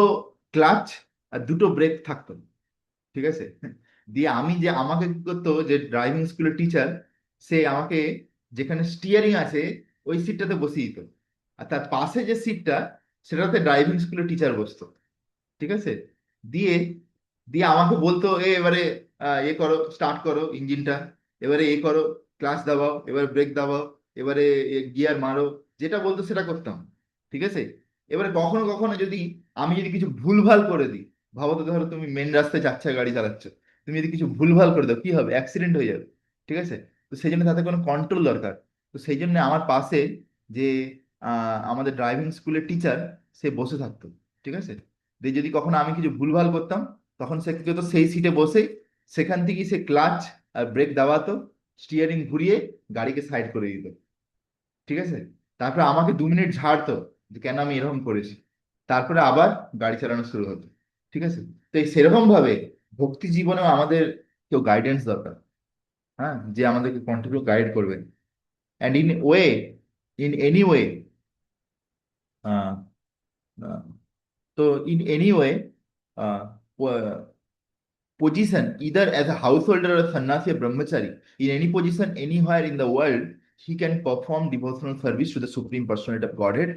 ক্লাচ আর দুটো ব্রেক থাকতো, ঠিক আছে? দিয়ে আমি যে আমাকে কি করতো, যে ড্রাইভিং স্কুলের টিচার, সে আমাকে যেখানে স্টিয়ারিং আছে ওই সিটটাতে বসিয়ে দিত, আর তার পাশে যে সিটটা, সেটাতে ড্রাইভিং স্কুলের টিচার বসতো, ঠিক আছে? দিয়ে দিয়ে আমাকে বলতো এবারে এ করো, স্টার্ট করো ইঞ্জিনটা, এবারে এ করো, ক্লাচ দাবাও, এবারে ব্রেক দাবাও, এবারে গিয়ার মারো, যেটা বলতো সেটা করতাম, ঠিক আছে? এবারে কখনো কখনো যদি আমি যদি কিছু ভুলভাল করে দিই, ভাবো তো, ধরো তুমি মেন রাস্তায় 4 চাকা গাড়ি চালাচ্ছ, তুমি যদি কিছু ভুলভাল করে দাও, কি হবে? অ্যাক্সিডেন্ট হয়ে যাবে, ঠিক আছে? তো সেই জন্য তাতে কোনো কন্ট্রোল দরকার। তো সেই জন্য আমার পাশে যে আমাদের ড্রাইভিং স্কুলের টিচার, সে বসে থাকতো, ঠিক আছে। দিয়ে যদি কখনো আমি কিছু ভুলভাল করতাম, তখন সে কি করতো, সেই সিটে বসে সেখান থেকে সে ক্লাচ আর ব্রেক দাবাতো, স্টিয়ারিং ঘুরিয়ে গাড়িকে সাইড করে দিত। ঠিক আছে। তারপরে আমাকে 2 মিনিট ঝাড়তো যে কেন আমি এরকম করেছি, তারপরে আবার গাড়ি চালানো শুরু হতো। ঠিক আছে। তো এই সেরকম ভাবে ভক্তি জীবনেও আমাদের কেউ গাইডেন্স দরকার, হ্যাঁ, যে আমাদেরকে কন্টিনিউ গাইড করবে। And in way, in any way, তো in any way, position, either as a householder or sannyasi or brahmachari, in any position anywhere in the world, he can perform devotional service to the Supreme Personality of Godhead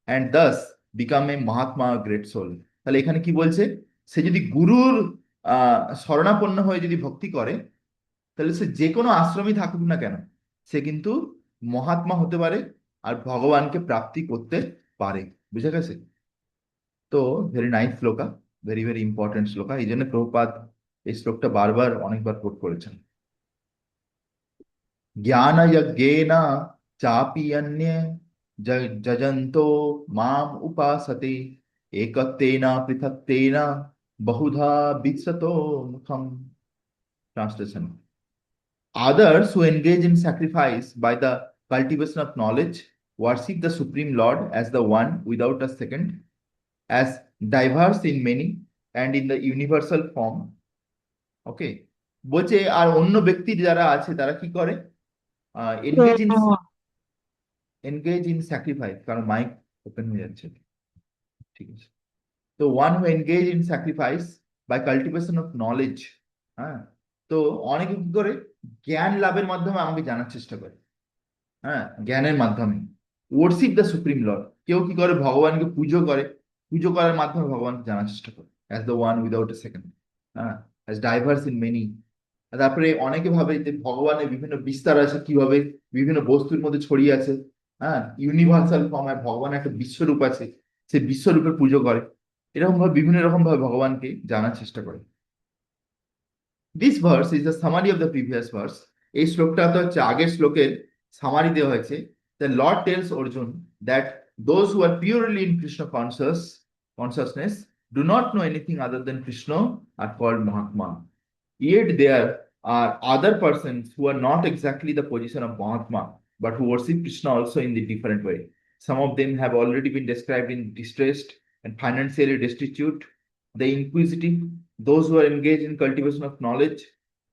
and thus become a Mahatma, a great soul. তাহলে এখানে কি বলছে, সে যদি গুরুর শরণাপন্ন হয়ে যদি ভক্তি করে, তাহলে সে যে কোনো আশ্রমে থাকুক না কেন, সে কিন্তু মহাত্মা হতে পারে আর ভগবানকে প্রাপ্তি করতে পারে। বুঝে গেছে? তো very nice শ্লোকা, very very important শ্লোকা, এই জন্য প্রভুপাদ এই শ্লোকটা বারবার অনেকবার কোট করেছেন। জ্ঞান যজ্ঞেন চাপি অন্যে যজন্তো মাম উপাসতে একত্বেন পৃথক্তেন বহুধা বিচ্যতো মুখম। Translation: others who engage in sacrifice by the cultivation of knowledge worship the Supreme Lord as the one without a second, as diverse in many and in the universal form. Okay, বলছে আর অন্য ব্যক্তি যারা আছে তারা কি করে, engage in sacrifice, কারণ মাইক ওপেন হয়ে যাচ্ছে। ঠিক আছে। তো one who engage in sacrifice by cultivation of knowledge, হ্যাঁ, তো অনেকে কি করে, জ্ঞান লাভের মাধ্যমে আমাকে জানার চেষ্টা করে, হ্যাঁ, জ্ঞানের মাধ্যমে। ওয়ার্শিপ দ্য সুপ্রিম লর্ড, কেউ কি করে, ভগবানকে পুজো করে, পুজো করার মাধ্যমে ভগবানকে জানার চেষ্টা করে, as the one without a second, হ্যাঁ, অ্যাজ ডাইভার্স ইন মেনি। তারপরে অনেকে ভাবে যে ভগবানের বিভিন্ন বিস্তার আছে, কিভাবে বিভিন্ন বস্তুর মধ্যে ছড়িয়ে আছে, হ্যাঁ, ইউনিভার্সাল ফর্ম, ভগবানের একটা বিশ্বরূপ আছে, সেই বিশ্বরূপের পুজো করে। এরকম ভাবে বিভিন্ন রকম ভাবে ভগবানকে জানার চেষ্টা করে। This verse is the summary of the previous verse. এই শ্লোকটা তো হচ্ছে আগের শ্লোকের সামারি দেওয়া হয়েছে। The lord tells Arjun that those who are purely in Krishna consciousness do not know anything other than Krishna are called Mahatma. Yet there are other persons who are not exactly the position of Mahatma, but who worship Krishna also in the different way. Some of them have already been described in distressed and financially destitute, the inquisitive, those who are engaged in cultivation of knowledge.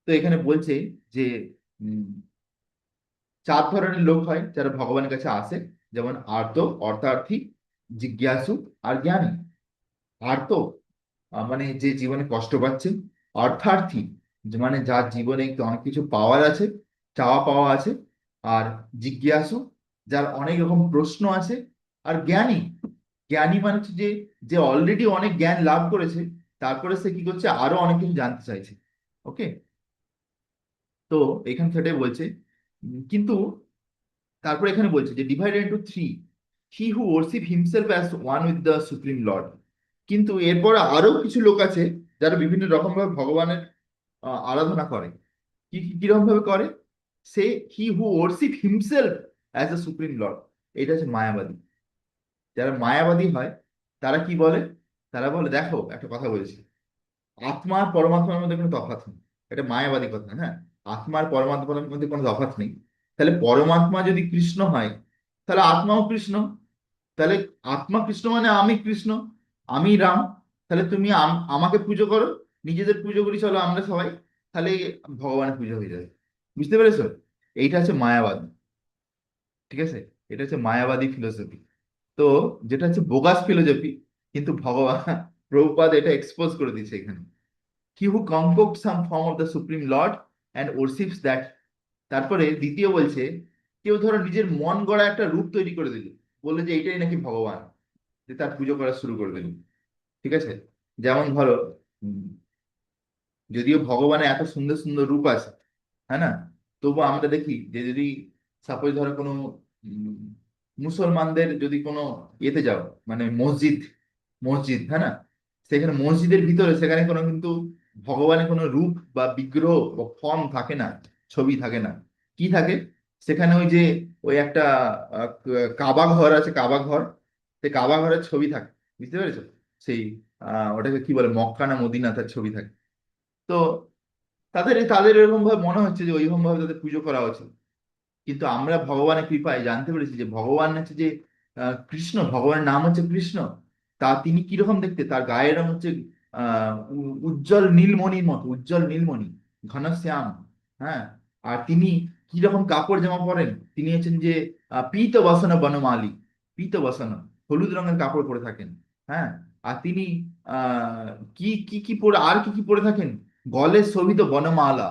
তো এখানে বলছে যে উম, 4 ধরনের লোক হয় যারা ভগবানের কাছে আসে, যেমন আর্ত, অর্থার্থী, জিজ্ঞাসু আর জ্ঞানী। আর্ত মানে যে জীবনে কষ্ট পাচ্ছে, অর্থার্থী যে মানে যার জীবনে একটু অনেক কিছু পাওয়ার আছে, চাওয়া পাওয়া আছে, আর জিজ্ঞাসু যার অনেক রকম প্রশ্ন আছে, আর জ্ঞানী, জ্ঞানী মানে হচ্ছে যে যে অলরেডি অনেক জ্ঞান লাভ করেছে, তারপরে সে কি করছে, আরো অনেক কিছু জানতে চাইছে। ওকে। তো এখান থেকে বলছে কিন্তু তারপরে এখানে বলছে যে divided into three, he who worship himself as one with the supreme Lord. কিন্তু এরপর আরো কিছু লোক আছে যারা বিভিন্ন রকম ভাবে ভগবানের আরাধনা করে। কিরকম ভাবে করে? সে he who worship himself as a supreme Lord, এটা হচ্ছে মায়াবাদী। যারা মায়াবাদী হয় তারা কি বলে, তারা বলে দেখো একটা কথা বলছি, আত্মা আর পরমাত্মার মধ্যে কোনো তফাৎ নেই। এটা মায়াবাদী কথা, হ্যাঁ, আত্মা আর পরমাত্মার মধ্যে কোনো তফাৎ নেই। তাহলে পরমাত্মা যদি কৃষ্ণ হয়, তাহলে আত্মাও কৃষ্ণ। তাহলে আত্মা কৃষ্ণ মানে আমি কৃষ্ণ, আমি রাম। তাহলে তুমি আমাকে পুজো করো, নিজেদের পুজো করি চলো আমরা সবাই, তাহলে ভগবানের পুজো হয়ে যাবে। বুঝতে পেরেছো? এইটা হচ্ছে মায়াবাদ। ঠিক আছে। এটা হচ্ছে মায়াবাদী ফিলোসফি। তো যেটা হচ্ছে বোগাস ফিলোসফি, কিন্তু ভগবান প্রভুপাদ এটা এক্সপোজ করে দিচ্ছে এখানে। He who concoct some form of the supreme Lord and worships that. তারপরে দ্বিতীয় বলছে, কেউ ধরো নিজের মন গড়া একটা রূপ তৈরি করে দিল, বললো যে এইটাই নাকি ভগবান, যে তার পুজো করা শুরু করে দিল। ঠিক আছে। যেমন ধরো উম, যদিও ভগবানের এত সুন্দর সুন্দর রূপ আছে, হ্যাঁ না, তবুও আমরা দেখি যে যদি সাপোজ ধরো কোনো উম, মুসলমানদের যদি কোনো ইয়েতে যাও, মানে মসজিদ, মসজিদ, হ্যাঁ না, সেখানে মসজিদের ভিতরে সেখানে কোনো কিন্তু ভগবানের কোনো রূপ বা বিগ্রহ বা ফর্ম থাকে না, ছবি থাকে না। কি থাকে সেখানে? ওই যে ওই একটা কাবা ঘর আছে, কাবা ঘর, সেই কাবা ঘরের ছবি থাকে। বুঝতে পেরেছো? সেই ওটাকে কি বলে, মক্কা না মদিনা, তার ছবি থাকে। তো তাদের তাদের এরকম ভাবে মনে হচ্ছে যে ওইরকম ভাবে তাদের পুজো করা উচিত। কিন্তু আমরা ভগবানের কৃপায় জানতে পেরেছি যে ভগবান হচ্ছে যে কৃষ্ণ, ভগবানের নাম হচ্ছে কৃষ্ণ। তা তিনি কিরকম দেখতে, তার গায়ের রং হচ্ছে উজ্জ্বল নীলমণির মতো, উজ্জ্বল নীলমণি, ঘনশ্যাম। হ্যাঁ। আর তিনি কিরকম কাপড় জামা পরেন, তিনি হচ্ছেন যে পীত বসন বনমালী, পীত বসন, হলুদ রঙের কাপড় পরে থাকেন। হ্যাঁ। আর তিনি কি কি কি পরে, আর কি কি পরে থাকেন, গলে শোভিত বনমালা,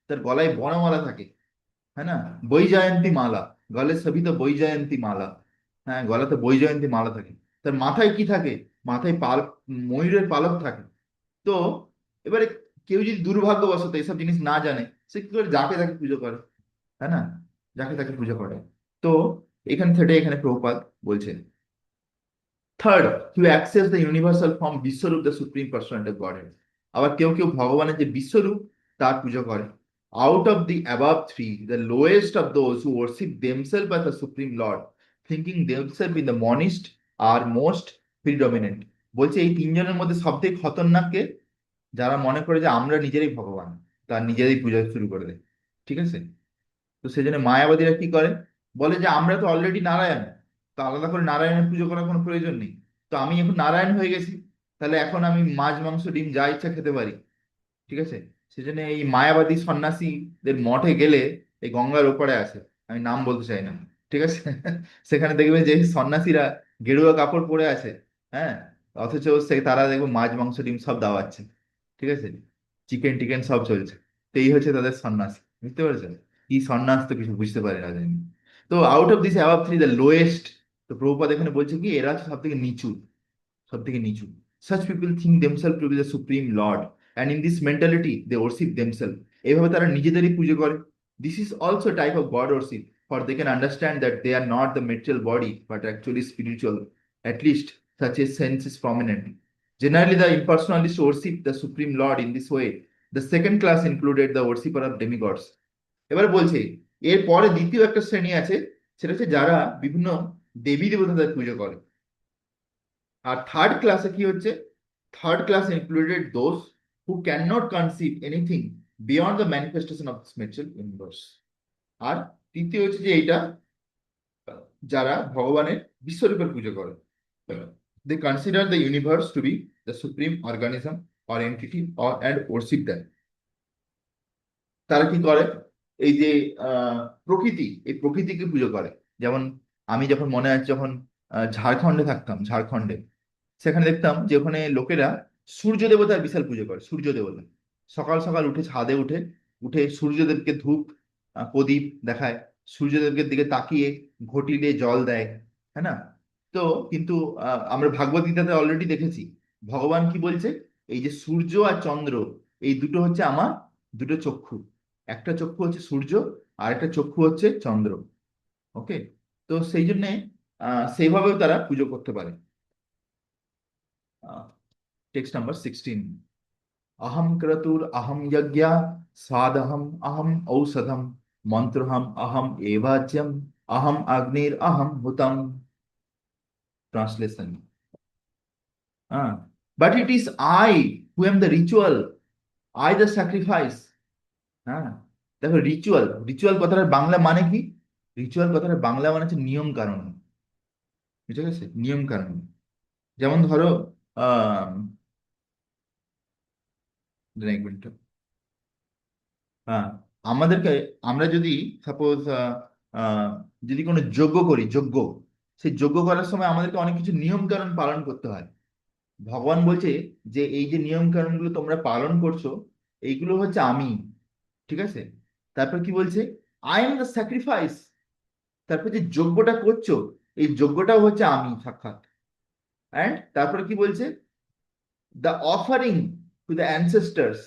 তার গলায় বনমালা থাকে। है ना, বৈজয়ন্তী মালা, গলে সবই তো বৈজয়ন্তী মালা। হ্যাঁ, গলাতে বৈজয়ন্তী মালা থাকে। তার মাথায় কি থাকে, মাথায় ময়ূরের পালক থাকে। তো এবারে কেউ যদি দুর্ভাগ্যবশত এসব জিনিস না জানে, সে কি করে যাকে তাকে পুজো করে, তাই না, যাকে তাকে পুজো করে। তো এখানে প্রভুপাদ বলছেন, third, you access the universal form vishvarupa, the supreme personality of Godhead. আবার কেউ কেউ ভগবানের যে বিশ্বরূপ তার পুজো করে। Out of the above three, the lowest of those who worship themselves as the supreme Lord, thinking themselves in the monist, are most predominant. বলছে এই তিনজনের মধ্যে সব থেকে খতরনাক কে, যারা মনে করে যে আমরা নিজেরাই ভগবান, তার নিজেরাই পূজা শুরু করে দেয়। ঠিক আছে। তো সেজন্য মায়াবাদীরা কি করে, বলে যে আমরা তো অলরেডি নারায়ণ, তো আলাদা করে নারায়ণের পুজো করার কোনো প্রয়োজন নেই। তো আমি এখন নারায়ণ হয়ে গেছি, তাহলে এখন আমি মাছ মাংস ডিম যা ইচ্ছা খেতে পারি। ঠিক আছে। সেজন্য এই মায়াবাদী সন্ন্যাসীদের মঠে গেলে, এই গঙ্গার ওপারে আছে, আমি নাম বলতে চাই না, ঠিক আছে, সেখানে দেখবে যে সন্ন্যাসীরা গেরুয়া কাপড় পরে আছে। হ্যাঁ। অথচ সে তারা দেখবে মাছ মাংস ডিম সব দাওয়াচ্ছে। ঠিক আছে। চিকেন টিকেন সব চলছে। তো এই হচ্ছে তাদের সন্ন্যাস। বুঝতে পেরেছেন, কি সন্ন্যাস, তো কিছু বুঝতে পারে না জানি। তো out of this above three, the lowest, তো প্রভুপাদ এখানে বলছে কি এরা হচ্ছে সব থেকে নিচু, সব থেকে নিচু। such people think themselves to be the supreme lord, and in this mentality they worship themselves. এভাবে তারা নিজেদেরই পুজো করে। This is also a type of god worship, for they can understand that they are not the material body but actually spiritual, at least such a sense is prominent. Generally the impersonalists worship the supreme lord in this way. The second class included the worshipper of demigods. এবার বলছে এর পরে দ্বিতীয় একটা শ্রেণী আছে, সেটা হচ্ছে যারা বিভিন্ন দেবী দেবতাদের পুজো করে। আর থার্ড ক্লাসে কি হচ্ছে, third class included those who can not conceive anything beyond the manifestation of this material universe. আর তৃতীয় হচ্ছে যে এইটা, যারা ভগবানের বিশ্বরূপের পুজো করে, they consider the universe to be the supreme organism or entity or and worship then. তারা কি করে, এই যে আহ প্রকৃতি, এই প্রকৃতিকে পুজো করে। যেমন আমি যখন মনে আছে, যখন ঝাড়খণ্ডে থাকতাম, ঝাড়খণ্ডে, সেখানে দেখতাম যে ওখানে লোকেরা সূর্য দেবতার বিশাল পুজো করে। সূর্য দেবতা সকাল সকাল উঠে ছাদে উঠে, উঠে সূর্যদেবকে ধূপ প্রদীপ দেখায়, সূর্যদেবকে দিকে তাকিয়ে ঘটি দিয়ে জল দেয়। হ্যাঁ না। তো কিন্তু আমরা ভাগবত গীতাতে অলরেডি দেখেছি ভগবান কি বলছে, এই যে সূর্য আর চন্দ্র, এই দুটো হচ্ছে আমার দুটো চক্ষু। একটা চক্ষু হচ্ছে সূর্য, আর একটা চক্ষু হচ্ছে চন্দ্র। ওকে। তো সেই জন্যে সেইভাবেও তারা পুজো করতে পারে। টেক্সট নাম্বার 16, अहम क्रतुर अहम यज्ञ स्वादहम अहम औषधम मंत्रहम अहम एवाज्यम अहम अग्निर अहम हुतम। Translation, but it is I who am the ritual, I the sacrifice। হ্যাঁ। দেখো রিচুয়াল, রিচুয়াল কথাটার বাংলা মানে কি, রিচুয়াল কথাটার বাংলা মানে হচ্ছে নিয়ম কানুন। ঠিক আছে, নিয়ম কানুন। যেমন ধরো আহ এক মিনিট। হ্যাঁ। আমাদেরকে, আমরা যদি সাপোজ যদি কোনো যজ্ঞ করি, যজ্ঞ, সেই যজ্ঞ করার সময় আমাদেরকে অনেক কিছু নিয়ম কানুন পালন করতে হয়। ভগবান বলছে যে এই যে নিয়ম কানুন গুলো তোমরা পালন করছো, এইগুলো হচ্ছে আমি। ঠিক আছে। তারপর কি বলছে, আই এম দ্য স্যাক্রিফাইস। তারপর যে যজ্ঞটা করছো, এই যজ্ঞটাও হচ্ছে আমি সাক্ষাৎ। অ্যান্ড তারপরে কি বলছে, the offering to the ancestors.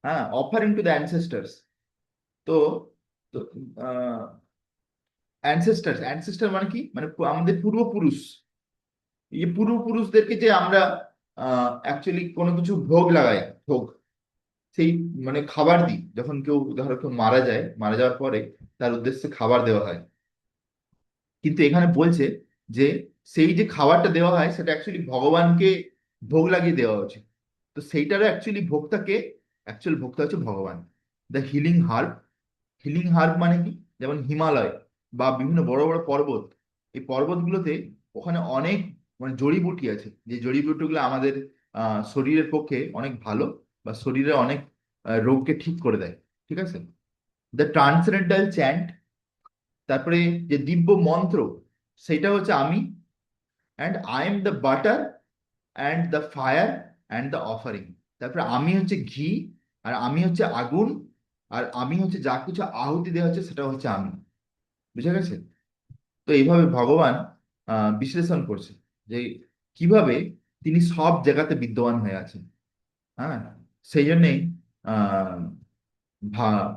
হ্যাঁ, অফারিং টু দ্য অ্যানসেস্টার্স। তো তো অ্যানসেস্টার, অ্যানসেস্টার মানে কি, মানে আমাদের পূর্বপুরুষ। এই যে পূর্বপুরুষদেরকে যে আমরা অ্যাকচুয়ালি কোনো কিছু ভোগ লাগাই, ভোগ, সেই মানে খাবার দিই, যখন কেউ ধরো কেউ মারা যায়, মারা যাওয়ার পরে তার উদ্দেশ্যে খাবার দেওয়া হয়। কিন্তু এখানে বলছে যে সেই যে খাবারটা দেওয়া হয় সেটা অ্যাকচুয়ালি ভগবানকে ভোগ লাগিয়ে দেওয়া উচিত। তো সেইটারও অ্যাকচুয়ালি ভোক্তাকে, অ্যাকচুয়াল ভোক্তা হচ্ছে ভগবান, the healing herb. Healing herb মানে কি? যেমন হিমালয় বা বিভিন্ন বড় বড় পর্বত, এই পর্বতগুলোতে ওখানে অনেক মানে জড়িবুটি আছে, যে জড়িবুটিগুলো আমাদের শরীরের পক্ষে অনেক ভালো, বা শরীরে অনেক রোগকে ঠিক করে দেয়। ঠিক আছে। দ্য ট্রান্সেন্ডেন্টাল চ্যান্ট, তারপরে যে দিব্য মন্ত্র, সেটা হচ্ছে আমি, and I am the butter and the fire and the offering. তারপরে আমি হচ্ছে ঘি, আর আমি হচ্ছে আগুন, আর আমি হচ্ছে যা কিছু আহুতি দেওয়া হচ্ছে সেটা হচ্ছে আমি। বুঝা গেছে? তো এইভাবে ভগবান বিশ্লেষণ করছে যে কিভাবে তিনি সব জায়গাতে বিদ্যমান হয়ে আছেন। হ্যাঁ, সেই জন্যেই আহ ভা-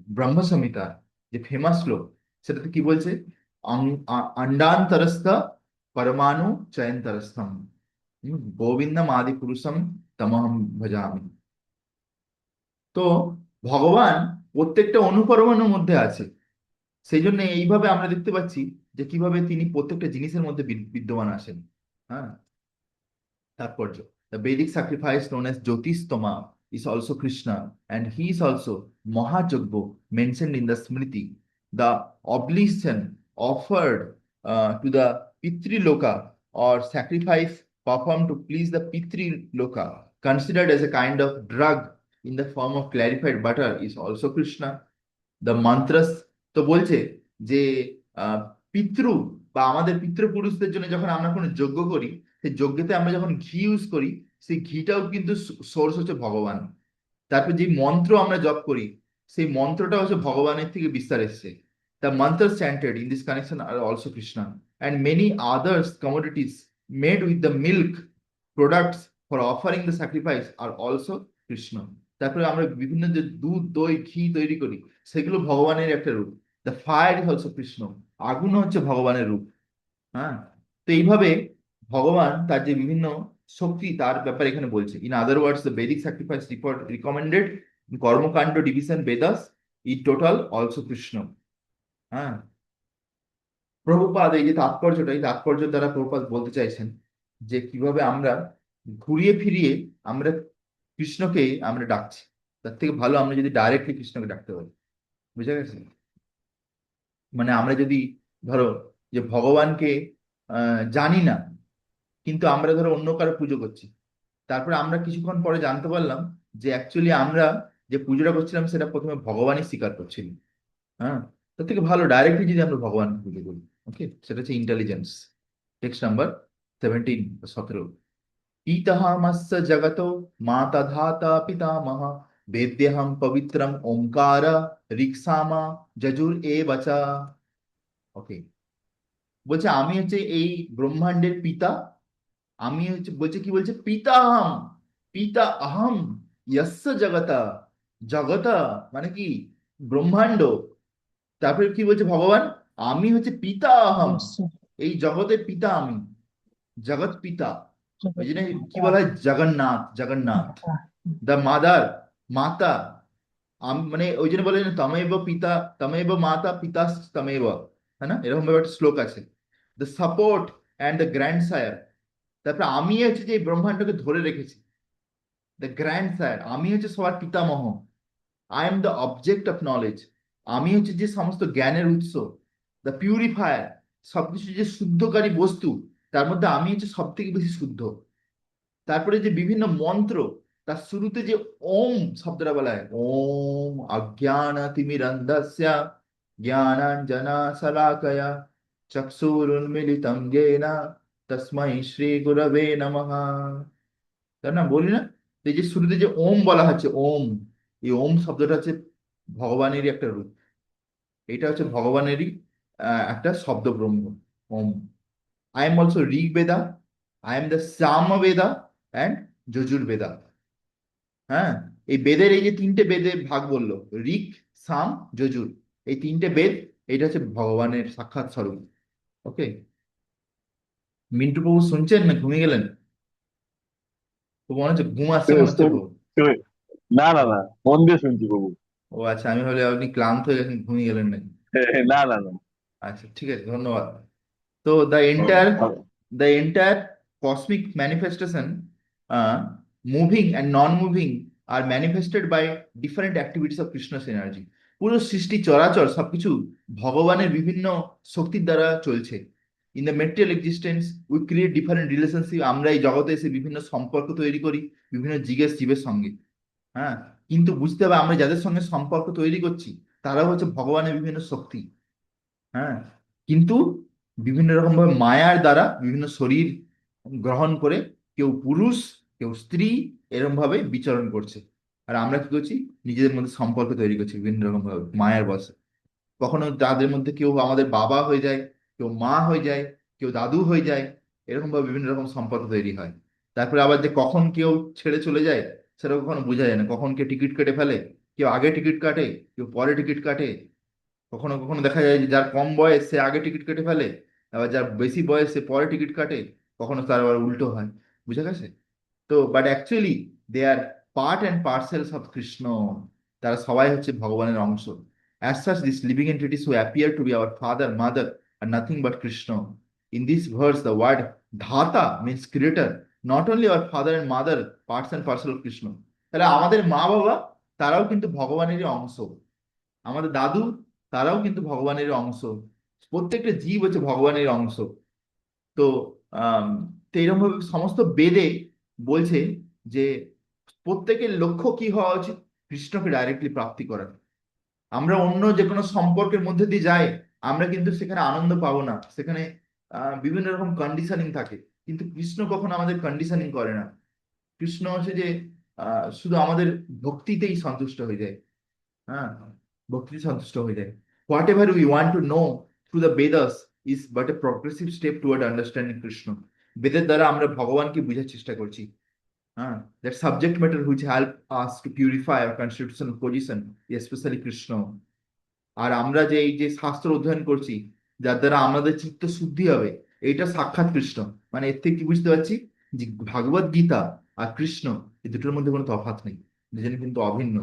ব্রহ্ম সংহিতা যে ফেমাস শ্লোক, সেটাতে কি বলছে? অণ্ডান্তরস্থ পরমাণু চয়ন্তরস্থম গোবিন্দম আদি পুরুষম তমহম ভজামি। তো ভগবান প্রত্যেকটা অনুপরমাণুর মধ্যে আছে। সেই জন্য এইভাবে আমরা দেখতে পাচ্ছি যে কিভাবে তিনি প্রত্যেকটা জিনিসের মধ্যে বিদ্যমান আছেন। হ্যাঁ, তাৎপর্য: The Vedic sacrifice known as Jyotistoma is also Krishna, and he is also Mahajoggo mentioned in the Smriti. The oblation offered to the Pitriloka, or sacrifice performed to please the Pitriloka, considered as a kind of drug in the form of clarified butter, is also Krishna. The মন্ত্রাস তো বলছে যে আহ, পিতৃ বা আমাদের পিতৃপুরুষদের জন্য যখন আমরা কোনো যজ্ঞ করি, সেই যজ্ঞতে আমরা যখন ঘি ইউজ করি, সেই ঘিটাও কিন্তু সোর্স হচ্ছে ভগবান। তারপর যে মন্ত্র আমরা জপ করি, সেই মন্ত্রটা হচ্ছে ভগবানের থেকে বিস্তার এসছে। দ্য মন্ত্র chanted in this connection are also Krishna, and many others commodities made with the milk products for offering the sacrifice are also Krishna. তারপরে আমরা বিভিন্ন যে দুধ দই ঘি তৈরি করি, সেগুলো ভগবানের একটা রূপ। The fire is also Krishna, আগুন হচ্ছে ভগবানের রূপ। হ্যাঁ, তো এইভাবে ভগবান তার যে বিভিন্ন শক্তি তার ব্যাপারে এখানে বলছে। In other words the Vedic sacrifice recommended karmakanda division Vedas ই টোটাল অলসো কৃষ্ণ। হ্যাঁ, প্রভুপাদ এই যে তাৎপর্যটা, এই তাৎপর্য দ্বারা প্রভুপাদ বলতে চাইছেন যে কিভাবে আমরা ঘুরিয়ে ফিরিয়ে আমরা কৃষ্ণকে আমরা ডাকছি। তার থেকে ভালো আমরা যদি ডাইরেক্টলি কৃষ্ণকে ডাকতে পারি। বুঝা গেছে? মানে আমরা যদি ধরো যে ভগবানকে জানি না, কিন্তু আমরা ধরো অন্য কারো পুজো করছি, তারপরে আমরা কিছুক্ষণ পরে জানতে পারলাম যে অ্যাকচুয়ালি আমরা যে পুজোটা করছিলাম সেটা প্রথমে ভগবানই স্বীকার করছিল। হ্যাঁ, তার থেকে ভালো ডাইরেক্টলি যদি আমরা ভগবানকে পুজো করি। ওকে, সেটা হচ্ছে ইন্টেলিজেন্স। টেক্সট নাম্বার 17 পিতামহস্য জগতো মাতা ধাতা পিতামহ বেদ্যহম পবিত্রম ওঙ্কার ঋক্সামা যজুর এ বচা। ওকে, বলছে আমি হচ্ছে এই ব্রহ্মাণ্ডের পিতা। আমি হচ্ছে বলছে কি বলছে, পিতা আহম, পিতা আহম ইয়স্য জগতা। জগতা মানে কি? ব্রহ্মাণ্ড। তারপরে কি বলছে ভগবান? আমি হচ্ছে পিতা আহম, Yes, sir. এই জগতের পিতা আমি, জগৎ পিতা। ওই জন্য কি Jagata বলা হয়? Jagannath, Jagannath Pita. The mother, মাতা। আমি মানে ওই জন্য বলে না, তমেব পিতা, তমেব মাতা পিতা তমেব, হ্যাঁ না, এরকম ভাবে একটা শ্লোক আছে। The support and the grandsire. তারপরে আমি হচ্ছে যে এই ব্রহ্মাণ্ডকে ধরে রেখেছি, দ্য গ্র্যান্ড সায়ার। আমি হচ্ছে সবার পিতামহ। I am the object of knowledge. আমি হচ্ছে যে সমস্ত জ্ঞানের উৎস। দ্য পিউরিফায়ার, সবকিছু যে শুদ্ধকারী বস্তু, তার মধ্যে আমি হচ্ছে সব থেকে বেশি শুদ্ধ। তারপরে যে বিভিন্ন মন্ত্র, তার শুরুতে যে ওম শব্দটা বলা হয়, ওম অজ্ঞান তিমিরন্ধস্য জ্ঞানাঞ্জনা শলাকয়া চক্ষুরুন্মিলিতং येन তস্मै শ্রী গুরবে নমঃ। তাই না, বলি না? তো এই যে শুরুতে যে ওম বলা হচ্ছে, ওম, এই ওম শব্দটা হচ্ছে ভগবানেরই একটা রূপ। এটা হচ্ছে ভগবানেরই একটা শব্দ ব্রহ্ম, ওম। I am also Rig Vedha, I am the some Vedha and যজুর বেদা। হ্যাঁ, এই বেদের এই যে তিনটে বেদের ভাগ বললো, ঋক, সাম, যজুর, এই তিনটে বেদ, এটা হচ্ছে ভগবানের সাক্ষাৎ স্বরূপ। ওকে, মিন্টু বাবু শুনছেন না ঘুমিয়ে গেলেন? তো মনে হচ্ছে ঘুম আসছে মনে হচ্ছে শুন- খুব। শুন- না না না, মন দিয়ে শুনছি বাবু। ও আচ্ছা, আমি ভাবলে আপনি ক্লান্ত হয়ে গেছেন, ঘুমিয়ে গেলেন নাকি। না না না। আচ্ছা ঠিক আছে, ধন্যবাদ। তো the entire, the entire cosmic manifestation moving and non moving are manifested by different activities of Krishna's energy. পুরো সৃষ্টি চরাচর সবকিছু ভগবানের বিভিন্ন শক্তির দ্বারা চলছে। In the material existence we create different relationship, আমরা এই জগতে এসে বিভিন্ন সম্পর্ক তৈরি করি বিভিন্ন জিজ্ঞেস জীবের সঙ্গে। হ্যাঁ, কিন্তু বুঝতে হবে আমরা যাদের সঙ্গে সম্পর্ক তৈরি করছি তারাও হচ্ছে ভগবানের বিভিন্ন শক্তি। হ্যাঁ, কিন্তু বিভিন্ন রকম ভাবে মায়ার দ্বারা বিভিন্ন শরীর গ্রহণ করে কেউ পুরুষ কেউ স্ত্রী এরকম ভাবে বিচরণ করছে। আর আমরা কি করছি, নিজেদের মধ্যে সম্পর্ক তৈরি করছি বিভিন্ন রকম ভাবে মায়ার বশে। কখনো তাদের মধ্যে কেউ আমাদের বাবা হয়ে যায়, কেউ মা হয়ে যায়, কেউ দাদু হয়ে যায়, এরকম ভাবে বিভিন্ন রকম সম্পর্ক তৈরি হয়। তারপরে আবার যে কখন কেউ ছেড়ে চলে যায় সেটা কখনো বোঝা যায় না, কখন কেউ টিকিট কেটে ফেলে, কেউ আগে টিকিট কাটে কেউ পরে টিকিট কাটে। কখনো কখনো দেখা যায় যে যার কম বয়স সে আগে টিকিট কেটে ফেলে, আবার যার বেশি বয়স সে পরে টিকিট কাটে, কখনো তার আবার উল্টো হয়। বুঝা গেছে? তো but actually they are part and parcels of Krishna. তারা সবাই হচ্ছে ভগবানের অংশ। As such this living entities who appear to be our father mother are nothing but Krishna. In this verse the word dhata means creator, not only our father and mother parts and parcel of Krishna. তাহলে আমাদের মা বাবা তারাও কিন্তু ভগবানেরই অংশ, আমাদের দাদু তারাও কিন্তু ভগবানের অংশ, প্রত্যেকটা জীব হচ্ছে ভগবানের অংশ। তো আহ তো এরকম ভাবে সমস্ত বেদে বলছে যে প্রত্যেকের লক্ষ্য কি হওয়া উচিত, কৃষ্ণকে ডাইরেক্টলি প্রাপ্তি করা। আমরা অন্য যে কোনো সম্পর্কের মধ্যে দিয়ে যাই, আমরা কিন্তু সেখানে আনন্দ পাবো না, সেখানে বিভিন্ন রকম কন্ডিশনিং থাকে। কিন্তু কৃষ্ণ কখনো আমাদের কন্ডিশনিং করে না। কৃষ্ণ হচ্ছে যে শুধু আমাদের ভক্তিতেই সন্তুষ্ট হয়ে যায়। হ্যাঁ, ভক্তিতে সন্তুষ্ট হয়ে যায়। Whatever we want to know through the Vedas is but a progressive step toward understanding Krishna. বেদের দ্বারা আমরা ভগবানকে বোঝার চেষ্টা করছি। হ্যাঁ, that subject matter which help us to purify our constitutional position, especially Krishna. আর আমরা যে এই যে শাস্ত্র অধ্যয়ন করছি যার দ্বারা আমাদের চিত্ত শুদ্ধি হবে, এইটা সাক্ষাৎ কৃষ্ণ। মানে এর থেকে কি বুঝতে পারছি যে ভাগবত গীতা আর কৃষ্ণ এই দুটোর মধ্যে কোনো তফাৎ নেই, দুজনে কিন্তু অভিন্ন।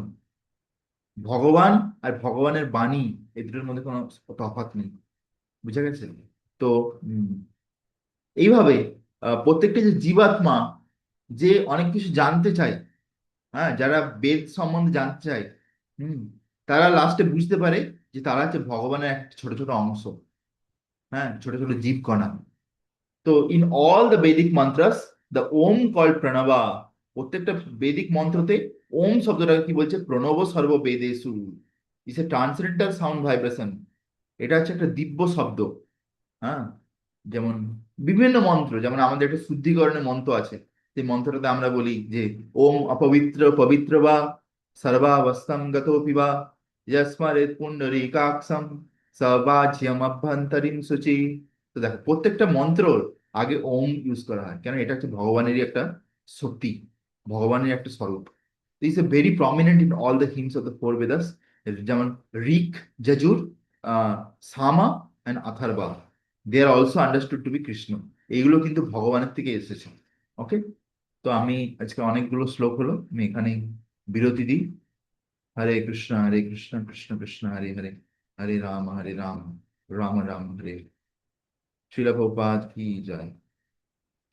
ভগবান আর ভগবানের বাণী এই দুটোর মধ্যে কোনো তফাৎ নেই। বুঝা গেছে? তো উম, এইভাবে প্রত্যেকটা যে জীবাত্মা যে অনেক কিছু জানতে চায়, হ্যাঁ, যারা বেদ সম্বন্ধে জানতে চায়, হুম, তারা লাস্টে বুঝতে পারে যে তারা হচ্ছে ভগবানের একটা ছোট ছোট অংশ। হ্যাঁ, ছোট ছোট জীবকণা। তো in all the Vedic mantras the Om called pranava, প্রত্যেকটা বেদিক মন্ত্রতে ওম শব্দটাকে কি বলছে, প্রণব সর্ব বেদেষু, is a transcendental sound vibration. এটা হচ্ছে একটা দিব্য শব্দ। হ্যাঁ, যেমন বিভিন্ন মন্ত্র, যেমন আমাদের একটা শুদ্ধিকরণের মন্ত্র আছে, সেই মন্ত্রটাতে আমরা বলি যে ওম অপবিত্র পবিত্র বা সর্বাবস্থম গতোপি বা যস্মারেত পুণ্ডরীকাক্ষম সবাজ্যম অভ্যন্তরীণ শুচি। তো দেখো প্রত্যেকটা মন্ত্র আগে ওম ইউজ করা হয়, কেন এটা হচ্ছে ভগবানেরই একটা শক্তি, ভগবানের একটা স্বরূপ। Is a very prominent in all the hymns of the four Vedas, যেমন Rig, Yajur, Sama and Atharva, they are also understood to be Krishna. এইগুলো কিন্তু ভগবানের থেকে এসেছে। ওকে, তো আমি আজকে অনেকগুলো শ্লোক হলো, আমি এখানেই বিরতি দিই। হরে কৃষ্ণ কৃষ্ণ কৃষ্ণ হরে হরে, হরে রাম রাম রাম হরে হরে। শিলা প্রভুপাদ কি জয়,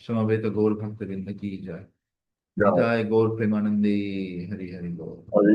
সমবেত গৌর ভক্তবৃন্দ কি জয়, নিতাই গৌর প্রেমানন্দে, হরি হরি বল।